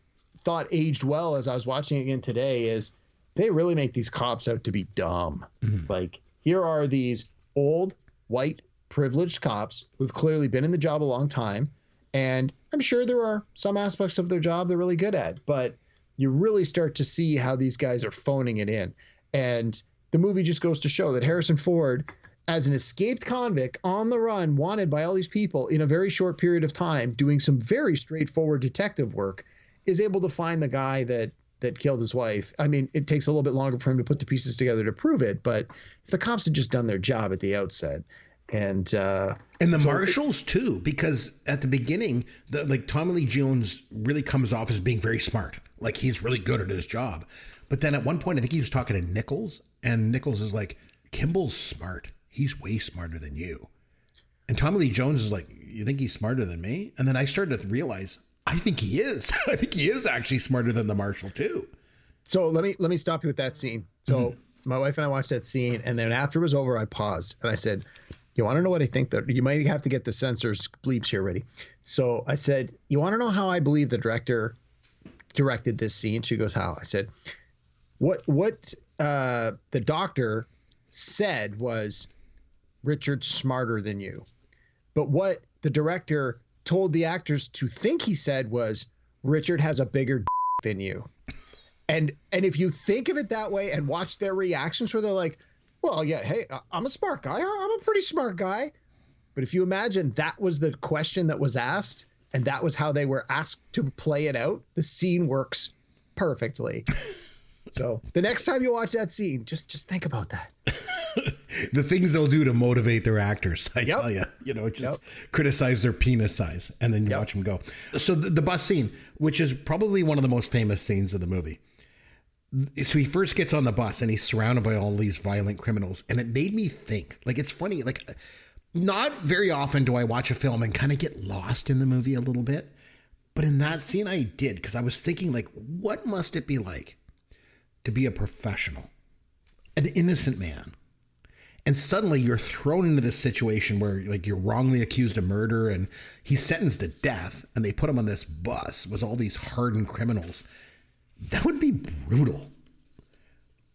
thought aged well as I was watching it again today, is they really make these cops out to be dumb. Mm-hmm. Like here are these old, white, privileged cops who've clearly been in the job a long time. And I'm sure there are some aspects of their job they're really good at, but you really start to see how these guys are phoning it in. And the movie just goes to show that Harrison Ford, as an escaped convict on the run, wanted by all these people in a very short period of time, doing some very straightforward detective work, is able to find the guy that killed his wife. I mean, it takes a little bit longer for him to put the pieces together to prove it, but if the cops had just done their job at the outset. And the marshals too, because at the beginning, Tommy Lee Jones really comes off as being very smart. Like he's really good at his job. But then at one point, I think he was talking to Nichols, and Nichols is like, Kimball's smart. He's way smarter than you. And Tommy Lee Jones is like, you think he's smarter than me? And then I started to realize I think he is. I think he is actually smarter than the marshal too. So let me stop you with that scene. So my wife and I watched that scene, and then after it was over, I paused and I said, "You want to know what I think? That you might have to get the censors bleeps here ready." So I said, "You want to know how I believe the director directed this scene?" She goes, "How?" I said, "What the doctor said was, Richard's smarter than you, but what the director told the actors to think he said was, Richard has a bigger than you." And if you think of it that way and watch their reactions where they're like, "Well, yeah, hey, I'm a smart guy. I'm a pretty smart guy." But if you imagine that was the question that was asked and that was how they were asked to play it out, the scene works perfectly. So the next time you watch that scene, just think about that. The things they'll do to motivate their actors, I tell you, just criticize their penis size and then you watch them go. So the bus scene, which is probably one of the most famous scenes of the movie. So he first gets on the bus and he's surrounded by all these violent criminals. And it made me think, like, it's funny, like not very often do I watch a film and kind of get lost in the movie a little bit. But in that scene, I did, because I was thinking, like, what must it be like to be a professional, an innocent man? And suddenly you're thrown into this situation where, like, you're wrongly accused of murder and he's sentenced to death and they put him on this bus with all these hardened criminals. That would be brutal.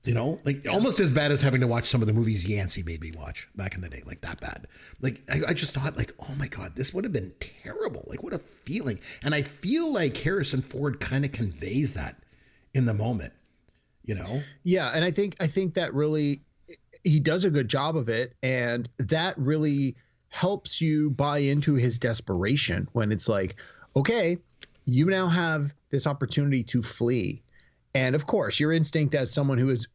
Like almost as bad as having to watch some of the movies Yancey made me watch back in the day, like that bad. Like I just thought, like, oh my God, this would have been terrible. Like, what a feeling. And I feel like Harrison Ford kind of conveys that in the moment, Yeah, and I think that really, he does a good job of it, and that really helps you buy into his desperation when it's like, okay, you now have this opportunity to flee. And of course, your instinct as someone who is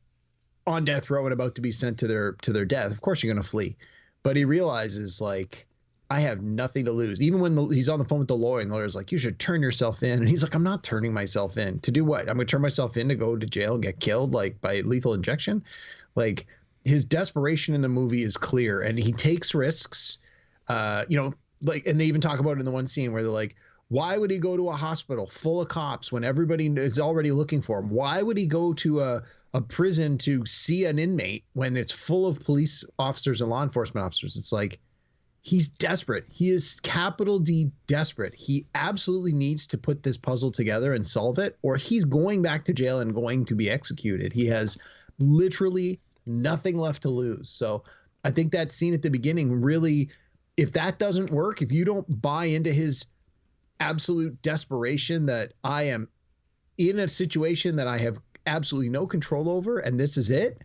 on death row and about to be sent to their death, of course you're going to flee. But he realizes, like, I have nothing to lose. Even when he's on the phone with the lawyer, and the lawyer's like, you should turn yourself in. And he's like, I'm not turning myself in. To do what? I'm going to turn myself in to go to jail and get killed, like, by lethal injection? Like, his desperation in the movie is clear, and he takes risks, like, and they even talk about it in the one scene where they're like, why would he go to a hospital full of cops when everybody is already looking for him? Why would he go to a prison to see an inmate when it's full of police officers and law enforcement officers? It's like, he's desperate. He is capital D desperate. He absolutely needs to put this puzzle together and solve it, or he's going back to jail and going to be executed. He has literally nothing left to lose. So I think that scene at the beginning really, if that doesn't work, if you don't buy into his absolute desperation that I am in a situation that I have absolutely no control over and this is it,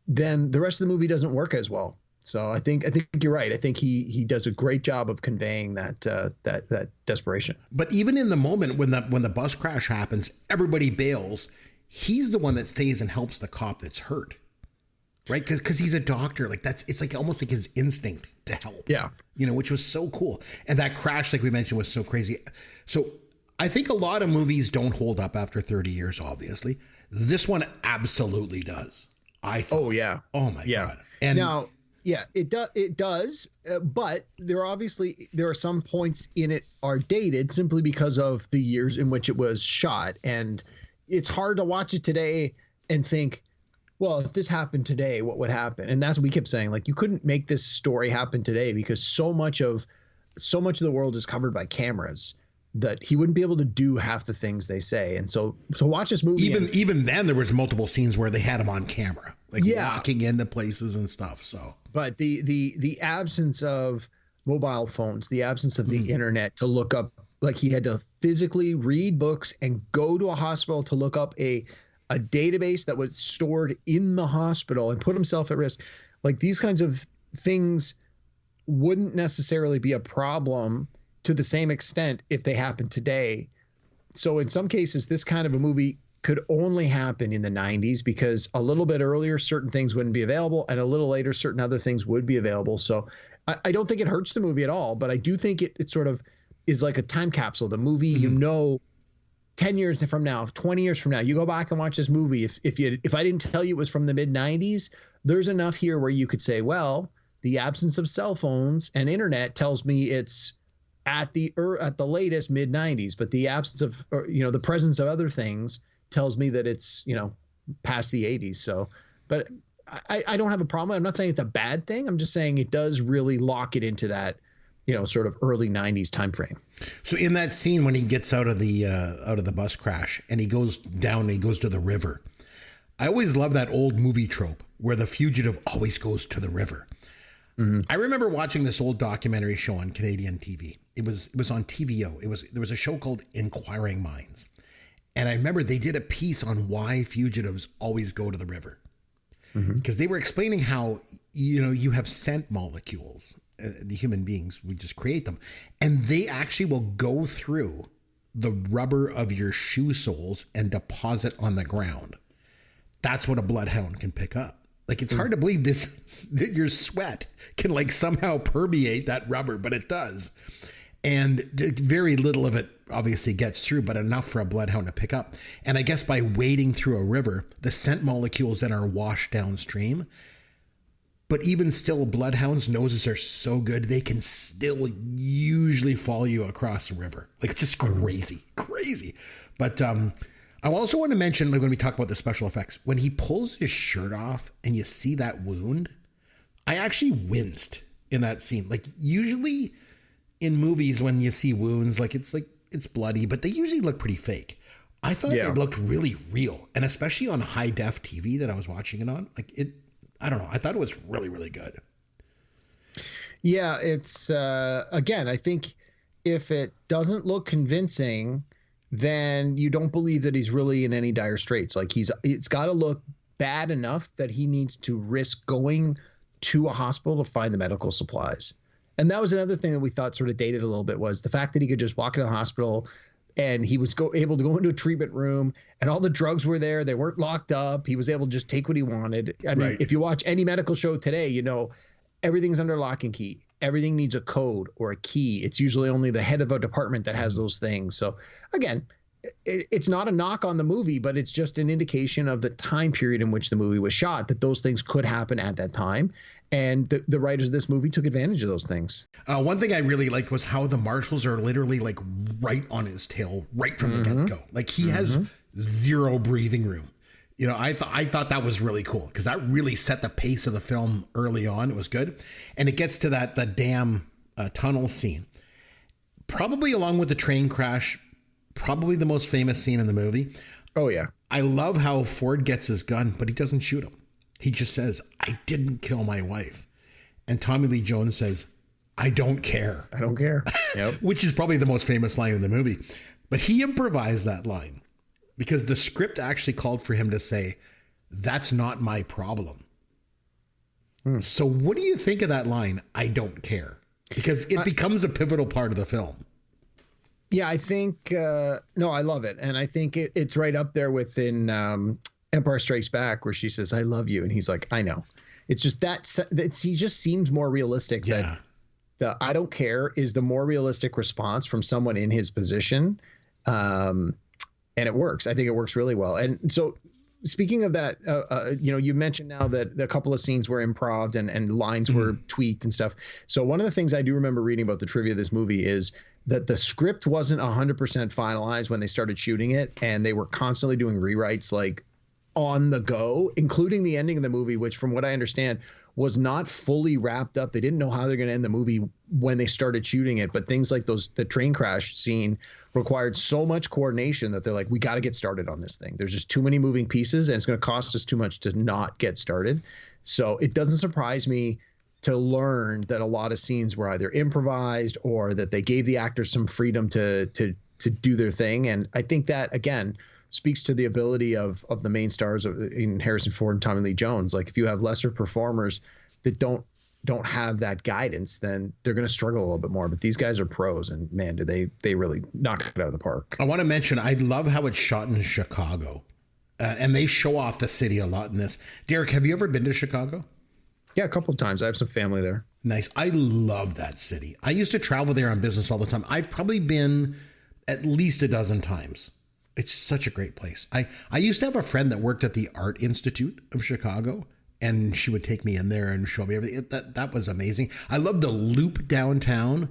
then the rest of the movie doesn't work as well. So I think you're right. I think he does a great job of conveying that desperation. But even in the moment when the bus crash happens, everybody bails. He's the one that stays and helps the cop that's hurt. Right? Because he's a doctor. Like, it's like almost like his instinct to help. Yeah. Which was so cool. And that crash, like we mentioned, was so crazy. So I think a lot of movies don't hold up after 30 years, obviously. This one absolutely does. I thought. Oh, yeah. Oh, my God. And now, yeah, it does. But there are some points in it are dated simply because of the years in which it was shot. And it's hard to watch it today and think, well, if this happened today, what would happen? And that's what we kept saying. Like, you couldn't make this story happen today because so much of the world is covered by cameras that he wouldn't be able to do half the things they say. And so to watch this movie, even then, there was multiple scenes where they had him on camera, like walking into places and stuff. So, but the absence of mobile phones, the absence of the internet to look up, like, he had to physically read books and go to a hospital to look up a database that was stored in the hospital and put himself at risk. Like, these kinds of things wouldn't necessarily be a problem to the same extent if they happened today. So in some cases, this kind of a movie could only happen in the 90s because a little bit earlier, certain things wouldn't be available, and a little later, certain other things would be available. So I don't think it hurts the movie at all, but I do think it sort of is like a time capsule. The movie, 10 years from now, 20 years from now, you go back and watch this movie. If I didn't tell you it was from the mid 90s, there's enough here where you could say, well, the absence of cell phones and internet tells me it's at the latest mid 90s, but the absence of, or, you know, the presence of other things tells me that it's, you know, past the 80s. So, but I don't have a problem. I'm not saying it's a bad thing. I'm just saying it does really lock it into that, you know, sort of early 90s time frame. So in that scene when he gets out of the bus crash and he goes down and he goes to the river, I always love that old movie trope where the fugitive always goes to the river. Mm-hmm. I remember watching this old documentary show on Canadian TV. It was on TVO. There was a show called Inquiring Minds. And I remember they did a piece on why fugitives always go to the river. Because they were explaining how, you know, you have scent molecules, the human beings, we just create them. And they actually will go through the rubber of your shoe soles and deposit on the ground. That's what a bloodhound can pick up. Like, it's hard to believe that your sweat can like somehow permeate that rubber, but it does. And very little of it obviously gets through, but enough for a bloodhound to pick up. And I guess by wading through a river, the scent molecules then are washed downstream. But even still, bloodhounds' noses are so good, they can still usually follow you across the river. Like, it's just crazy. But I also want to mention, like, when we talk about the special effects, when he pulls his shirt off and you see that wound, I actually winced in that scene. Like, usually in movies when you see wounds, it's bloody, but they usually look pretty fake. I thought it looked really real, and especially on high def TV that I was watching it on. Like, I don't know. I thought it was really, really good. Yeah, it's again, I think if it doesn't look convincing, then you don't believe that he's really in any dire straits. Like, it's got to look bad enough that he needs to risk going to a hospital to find the medical supplies. And that was another thing that we thought sort of dated a little bit, was the fact that he could just walk into the hospital and he was able to go into a treatment room and all the drugs were there. They weren't locked up. He was able to just take what he wanted. I mean, if you watch any medical show today, you know, everything's under lock and key. Everything needs a code or a key. It's usually only the head of a department that has those things. So again, it's not a knock on the movie, but it's just an indication of the time period in which the movie was shot, that those things could happen at that time. And the writers of this movie took advantage of those things. One thing I really liked was how the marshals are literally like right on his tail, right from the get-go. Like, he has zero breathing room. You know, I thought that was really cool, because that really set the pace of the film early on. It was good. And it gets to the dam tunnel scene. Probably along with the train crash, probably the most famous scene in the movie. Oh, yeah. I love how Ford gets his gun, but he doesn't shoot him. He just says, "I didn't kill my wife." And Tommy Lee Jones says, "I don't care." I don't care. Yep. Which is probably the most famous line in the movie. But he improvised that line because the script actually called for him to say, "That's not my problem." So what do you think of that line, "I don't care"? Because it becomes a pivotal part of the film. Yeah, I think, no, I love it. And I think it's right up there within Empire Strikes Back, where she says, "I love you." And he's like, "I know." It's just he just seems more realistic. Yeah. That the "I don't care" is the more realistic response from someone in his position. And it works. I think it works really well. And so, speaking of that, you know, you mentioned now that a couple of scenes were improv and lines were tweaked and stuff. So one of the things I do remember reading about the trivia of this movie is that the script wasn't 100% finalized when they started shooting it, and they were constantly doing rewrites, like, on the go, including the ending of the movie, which, from what I understand, was not fully wrapped up. They didn't know how they're going to end the movie when they started shooting it. But things like the train crash scene required so much coordination that they're like, we got to get started on this thing. There's just too many moving pieces, and it's going to cost us too much to not get started. So it doesn't surprise me to learn that a lot of scenes were either improvised or that they gave the actors some freedom to do their thing. And I think that, again, speaks to the ability of the main stars in Harrison Ford and Tommy Lee Jones. Like, if you have lesser performers that don't have that guidance, then they're going to struggle a little bit more. But these guys are pros, and man, do they really knock it out of the park. I want to mention, I love how it's shot in Chicago, and they show off the city a lot in this. Derek, have you ever been to Chicago? Yeah, a couple of times. I have some family there. Nice. I love that city. I used to travel there on business all the time. I've probably been at least a dozen times. It's such a great place. I used to have a friend that worked at the Art Institute of Chicago, and she would take me in there and show me everything. That was amazing. I love the Loop downtown.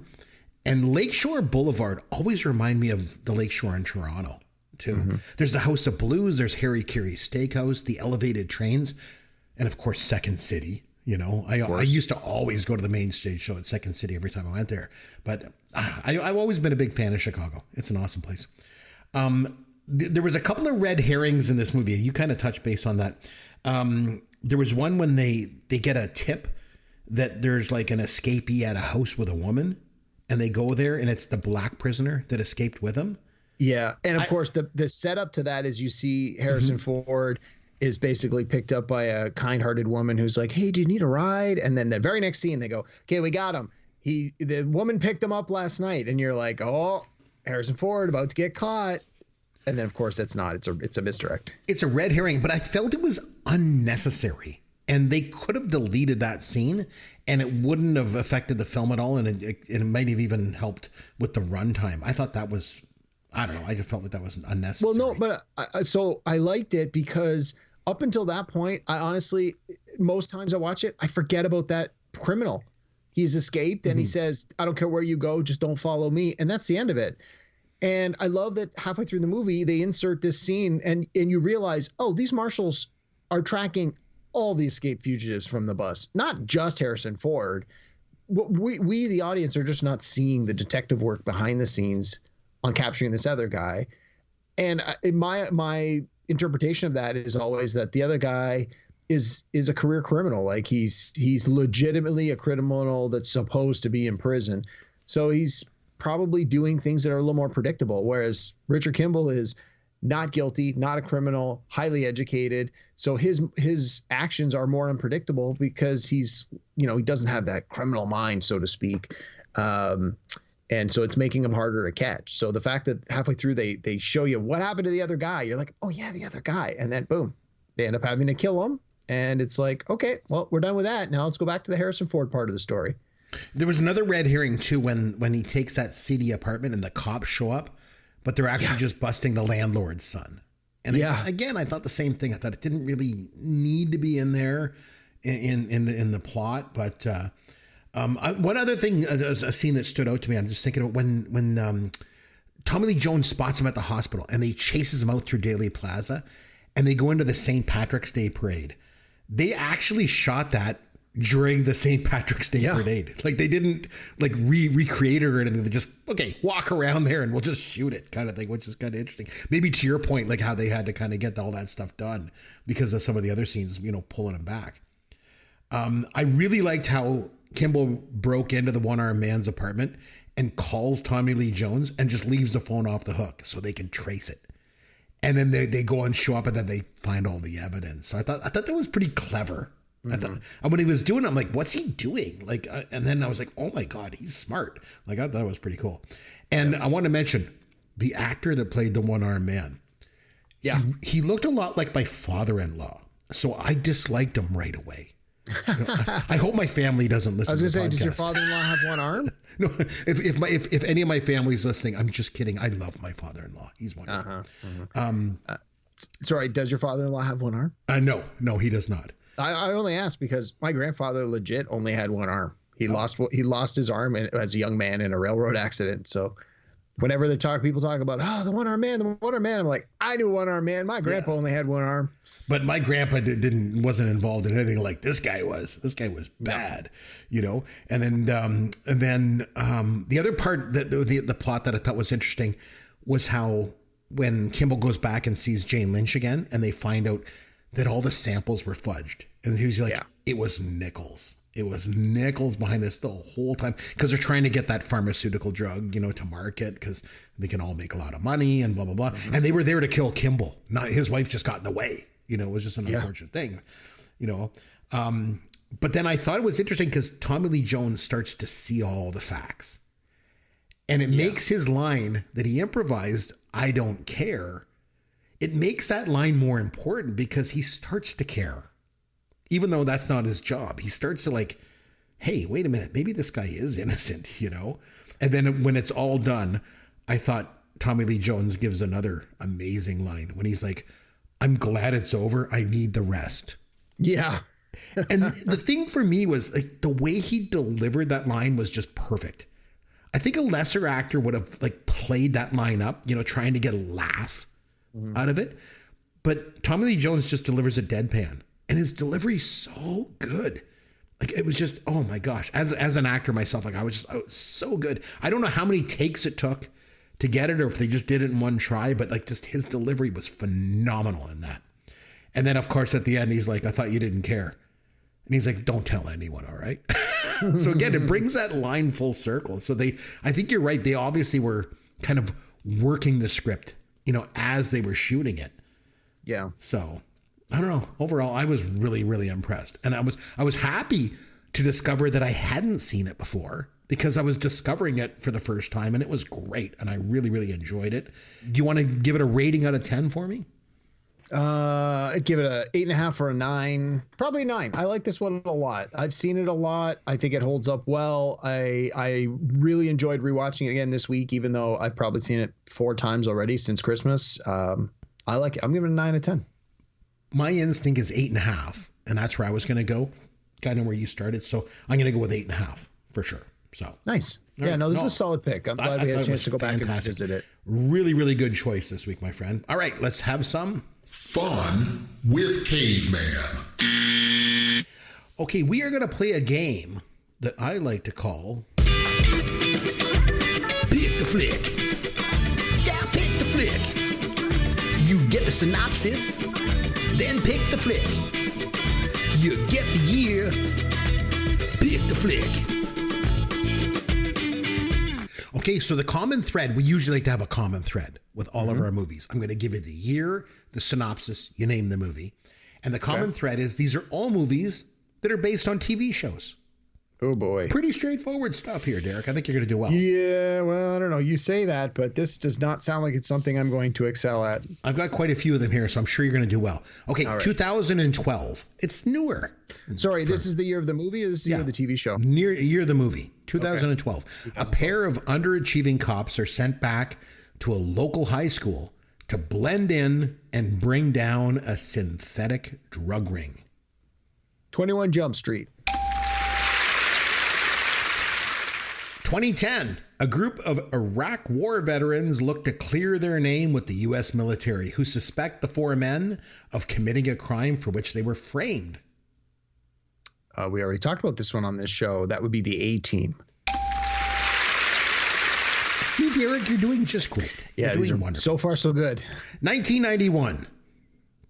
And Lakeshore Boulevard always remind me of the Lakeshore in Toronto, too. Mm-hmm. There's the House of Blues, there's Harry Carey's Steakhouse, the elevated trains, and of course, Second City. You know, I used to always go to the main stage show at Second City every time I went there. But I've always been a big fan of Chicago. It's an awesome place. There was a couple of red herrings in this movie. You kind of touched base on that. There was one when they get a tip that there's like an escapee at a house with a woman, and they go there and it's the black prisoner that escaped with him. Yeah. And of course, the setup to that is you see Harrison Ford is basically picked up by a kind-hearted woman who's like, hey, do you need a ride? And then the very next scene, they go, okay, we got him. The woman picked him up last night. And you're like, oh, Harrison Ford about to get caught. And then, of course, it's not. It's a misdirect. It's a red herring, but I felt it was unnecessary. And they could have deleted that scene, and it wouldn't have affected the film at all, and it might have even helped with the runtime. I thought that was, I don't know, I just felt like that was unnecessary. Well, no, but so I liked it because up until that point, I honestly, most times I watch it, I forget about that criminal. He's escaped, and he says, I don't care where you go, just don't follow me. And that's the end of it. And I love that halfway through the movie, they insert this scene, and you realize, oh, these marshals are tracking all the escaped fugitives from the bus, not just Harrison Ford. We the audience, are just not seeing the detective work behind the scenes on capturing this other guy. And my interpretation of that is always that the other guy is a career criminal. Like he's legitimately a criminal that's supposed to be in prison. So he's probably doing things that are a little more predictable. Whereas Richard Kimball is not guilty, not a criminal, highly educated. So his actions are more unpredictable because he doesn't have that criminal mind, so to speak. And so it's making him harder to catch. So the fact that halfway through they show you what happened to the other guy, you're like, oh yeah, the other guy. And then boom, they end up having to kill him. And it's like, okay, well, we're done with that. Now let's go back to the Harrison Ford part of the story. There was another red herring too when he takes that seedy apartment and the cops show up, but they're actually just busting the landlord's son. And again, I thought the same thing. I thought it didn't really need to be in there in the plot. But one other thing, a scene that stood out to me, I'm just thinking about when Tommy Lee Jones spots him at the hospital and they chases him out through Daly Plaza and they go into the St. Patrick's Day parade. They actually shot that during the St. Patrick's Day parade. Like they didn't like recreate it or anything. They just, okay, walk around there and we'll just shoot it kind of thing, which is kind of interesting. Maybe to your point, like how they had to kind of get all that stuff done because of some of the other scenes, pulling them back. I really liked how Kimball broke into the one-armed man's apartment and calls Tommy Lee Jones and just leaves the phone off the hook so they can trace it. And then they go and show up and then they find all the evidence. So I thought that was pretty clever. Mm-hmm. When he was doing it, I'm like, what's he doing? Like, and then I was like, oh my God, he's smart. Like, I thought it was pretty cool. And I want to mention the actor that played the one-armed man. Yeah. He looked a lot like my father-in-law. So I disliked him right away. I hope my family doesn't listen to the podcast. I was going to say, does your father-in-law have one arm? No, if any of my family's listening, I'm just kidding. I love my father-in-law. He's wonderful. Sorry, does your father-in-law have one arm? No, he does not. I only ask because my grandfather legit only had one arm. He lost his arm as a young man in a railroad accident. So whenever people talk about, the one-armed man, I'm like, I knew one-armed man. My grandpa only had one arm. But my grandpa wasn't involved in anything like this guy was. This guy was bad, And then the other part that the plot that I thought was interesting was how when Kimball goes back and sees Jane Lynch again, and they find out that all the samples were fudged, and he was like, it was nickels. It was nickels behind this the whole time because they're trying to get that pharmaceutical drug, to market because they can all make a lot of money and blah, blah, blah. Mm-hmm. And they were there to kill Kimball. Not his wife just got in the way. It was just an unfortunate thing, But then I thought it was interesting because Tommy Lee Jones starts to see all the facts. And it makes his line that he improvised, I don't care. It makes that line more important because he starts to care. Even though that's not his job, he starts to like, hey, wait a minute, maybe this guy is innocent, And then when it's all done, I thought Tommy Lee Jones gives another amazing line when he's like, I'm glad it's over. I need the rest. Yeah. And the thing for me was like the way he delivered that line was just perfect. I think a lesser actor would have like played that line up, trying to get a laugh out of it. But Tommy Lee Jones just delivers a deadpan, and his delivery's so good. Like, it was just, oh my gosh. As an actor myself, like I was so good. I don't know how many takes it took to get it, or if they just did it in one try, but like just his delivery was phenomenal in that. And then of course at the end, he's like, I thought you didn't care. And he's like, don't tell anyone, all right? So again, it brings that line full circle. So I think you're right. They obviously were kind of working the script, as they were shooting it. Yeah. So I don't know. Overall, I was really, really impressed. And I was happy to discover that I hadn't seen it before, because I was discovering it for the first time, and it was great. And I really, really enjoyed it. Do you want to give it a rating out of 10 for me? I'd give it a 8.5 or a 9, probably 9. I like this one a lot. I've seen it a lot. I think it holds up well. I really enjoyed rewatching it again this week, even though I've probably seen it 4 times already since Christmas. I like it. I'm giving it a 9 out of 10. My instinct is 8.5, and that's where I was going to go, kind of where you started. So I'm going to go with 8.5 for sure. So nice. Yeah, no, this is a solid pick. I'm glad we had a chance to go back and visit it. Really, really good choice this week, my friend. All right, let's have some fun with Caveman. Okay, we are going to play a game that I like to call Pick the Flick. Yeah, pick the flick. You get the synopsis, then pick the flick. You get the year, pick the flick. Okay, so the common thread, we usually like to have a common thread with all of our movies. I'm going to give you the year, the synopsis, you name the movie. And the common thread is these are all movies that are based on TV shows. Oh, boy. Pretty straightforward stuff here, Derek. I think you're going to do well. Yeah, well, I don't know. You say that, but this does not sound like it's something I'm going to excel at. I've got quite a few of them here, so I'm sure you're going to do well. Okay, right. 2012. It's newer. Sorry, this is the year of the movie, or this is the year of the TV show? Year of the movie, 2012. Okay. A pair of underachieving cops are sent back to a local high school to blend in and bring down a synthetic drug ring. 21 Jump Street. 2010, a group of Iraq war veterans look to clear their name with the U.S. military, who suspect the 4 men of committing a crime for which they were framed. We already talked about this one on this show. That would be the A-Team. See, Derek, you're doing just great. Yeah, you're doing wonderful. So far, so good. 1991.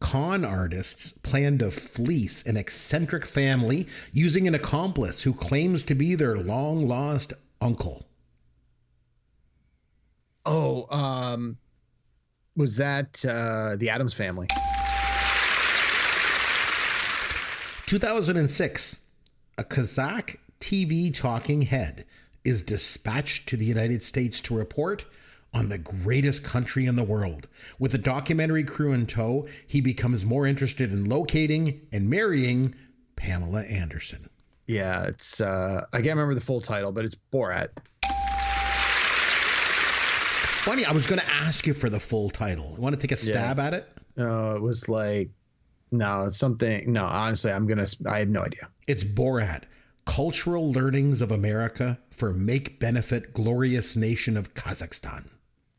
Con artists plan to fleece an eccentric family using an accomplice who claims to be their long-lost uncle. Oh, was that the Addams Family? 2006, a Kazakh TV talking head is dispatched to the United States to report on the greatest country in the world. With a documentary crew in tow, he becomes more interested in locating and marrying Pamela Anderson. Yeah, it's I can't remember the full title, but it's Borat. Funny, I was going to ask you for the full title. You want to take a stab at it? No, it was like, no, it's something. No, honestly, I have no idea. It's Borat. Cultural Learnings of America for Make Benefit Glorious Nation of Kazakhstan.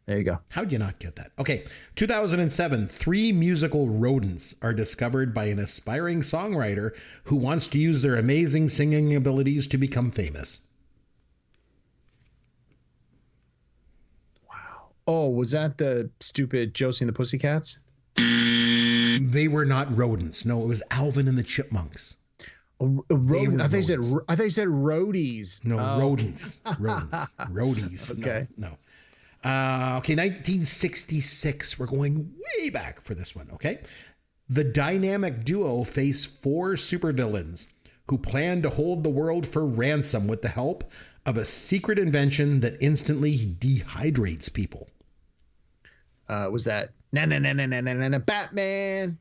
There you go. How'd you not get that? Okay, 2007, 3 musical rodents are discovered by an aspiring songwriter who wants to use their amazing singing abilities to become famous. Wow. Oh, was that the stupid Josie and the Pussycats? They were not rodents. No, it was Alvin and the Chipmunks. I thought you said roadies. No, rodents. Roadies. Okay. No. Okay, 1966. We're going way back for this one, okay? The dynamic duo face 4 supervillains who plan to hold the world for ransom with the help of a secret invention that instantly dehydrates people. Was that Batman?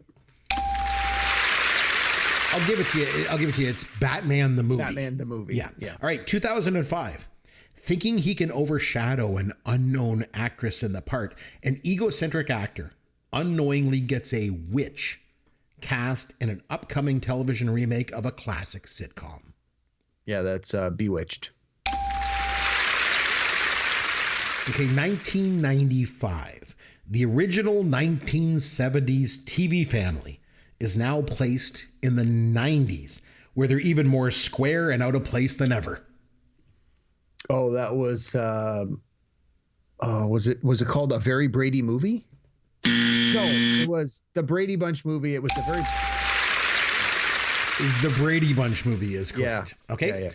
I'll give it to you. It's Batman the movie. Batman the movie. Yeah. All right, 2005. Thinking he can overshadow an unknown actress in the part, an egocentric actor unknowingly gets a witch cast in an upcoming television remake of a classic sitcom. Yeah, that's Bewitched. Okay, 1995. The original 1970s TV family is now placed in the 90s, where they're even more square and out of place than ever. Oh, that was was it called A Very Brady Movie? No, it was the Brady Bunch movie. It was The Brady Bunch movie is correct. Yeah. Okay. Yeah.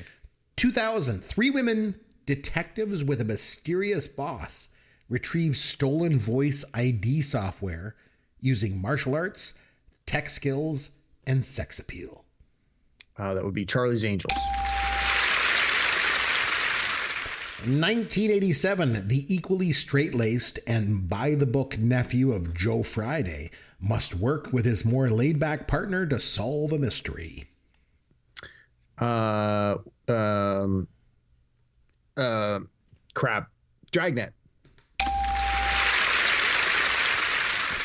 2000, 3 women detectives with a mysterious boss retrieve stolen voice ID software using martial arts, tech skills, and sex appeal. That would be Charlie's Angels. 1987, the equally straight-laced and by-the-book nephew of Joe Friday must work with his more laid-back partner to solve a mystery. Dragnet.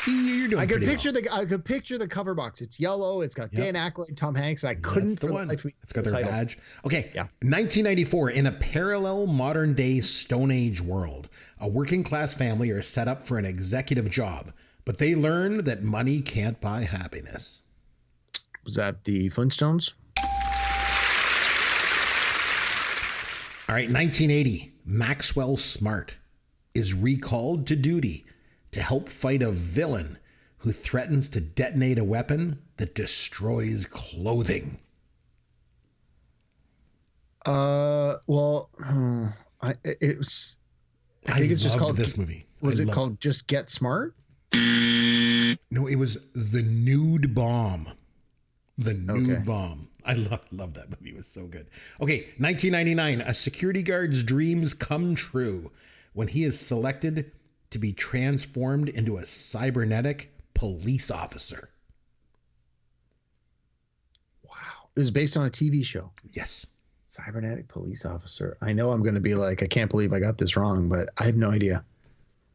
See, you're doing I could pretty picture the cover box. It's yellow. It's got Dan Aykroyd, Tom Hanks. I couldn't That's the one. It's got their badge. Okay. Yeah. 1994, in a parallel modern-day Stone Age world, a working-class family are set up for an executive job, but they learn that money can't buy happiness. Was that the Flintstones? All right, 1980, Maxwell Smart is recalled to duty to help fight a villain who threatens to detonate a weapon that destroys clothing. I think it's just called this movie. Was it called Just Get Smart? No, it was The Nude Bomb. The Nude Bomb. I love that movie. It was so good. Okay, 1999, a security guard's dreams come true when he is selected to be transformed into a cybernetic police officer. Wow. This is based on a TV show. Yes. Cybernetic police officer. I know I'm going to be like, I can't believe I got this wrong, but I have no idea.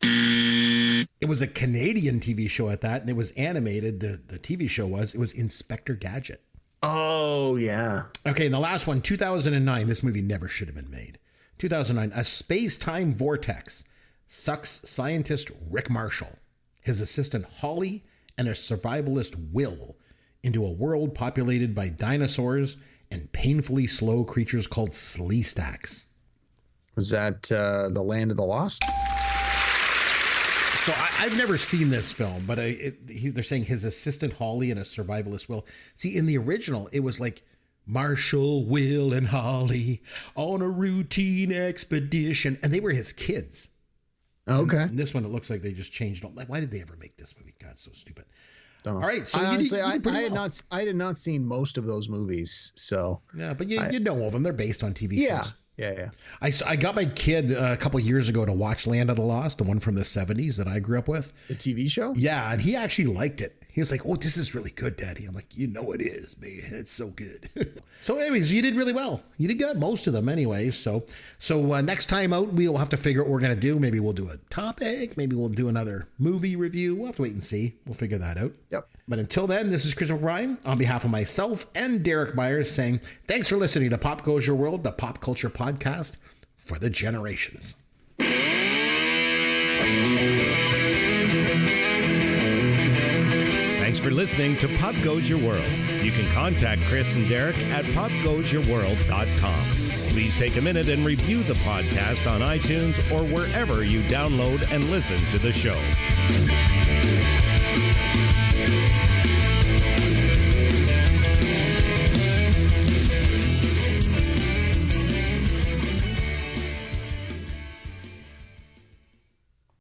It was a Canadian TV show at that, and it was animated. The TV show was Inspector Gadget. Oh, yeah. Okay, and the last one, 2009. This movie never should have been made. 2009, a space-time vortex sucks scientist Rick Marshall, his assistant Holly, and a survivalist Will into a world populated by dinosaurs and painfully slow creatures called Sleestaks. Was that The Land of the Lost? So I've never seen this film, but they're saying his assistant Holly and a survivalist Will. See, in the original, it was like Marshall, Will, and Holly on a routine expedition, and they were his kids. Okay. And this one, it looks like they just changed. Like, why did they ever make this movie? God, so stupid. Don't know. All right, so I had not seen most of those movies, so yeah, but you know of them. They're based on TV shows. Yeah. I got my kid a couple of years ago to watch Land of the Lost, the one from the 70s that I grew up with. The TV show? Yeah, and he actually liked it. He was like, "Oh, this is really good, Daddy." I'm like, "You know it is, man. It's so good." So anyways, you did really well. You did good, most of them anyway. So next time out, we'll have to figure out what we're going to do. Maybe we'll do a topic. Maybe we'll do another movie review. We'll have to wait and see. We'll figure that out. Yep. But until then, this is Chris O'Brien on behalf of myself and Derek Myers saying thanks for listening to Pop Goes Your World, the pop culture podcast for the generations. Thanks for listening to Pop Goes Your World. You can contact Chris and Derek at popgoesyourworld.com. Please take a minute and review the podcast on iTunes or wherever you download and listen to the show.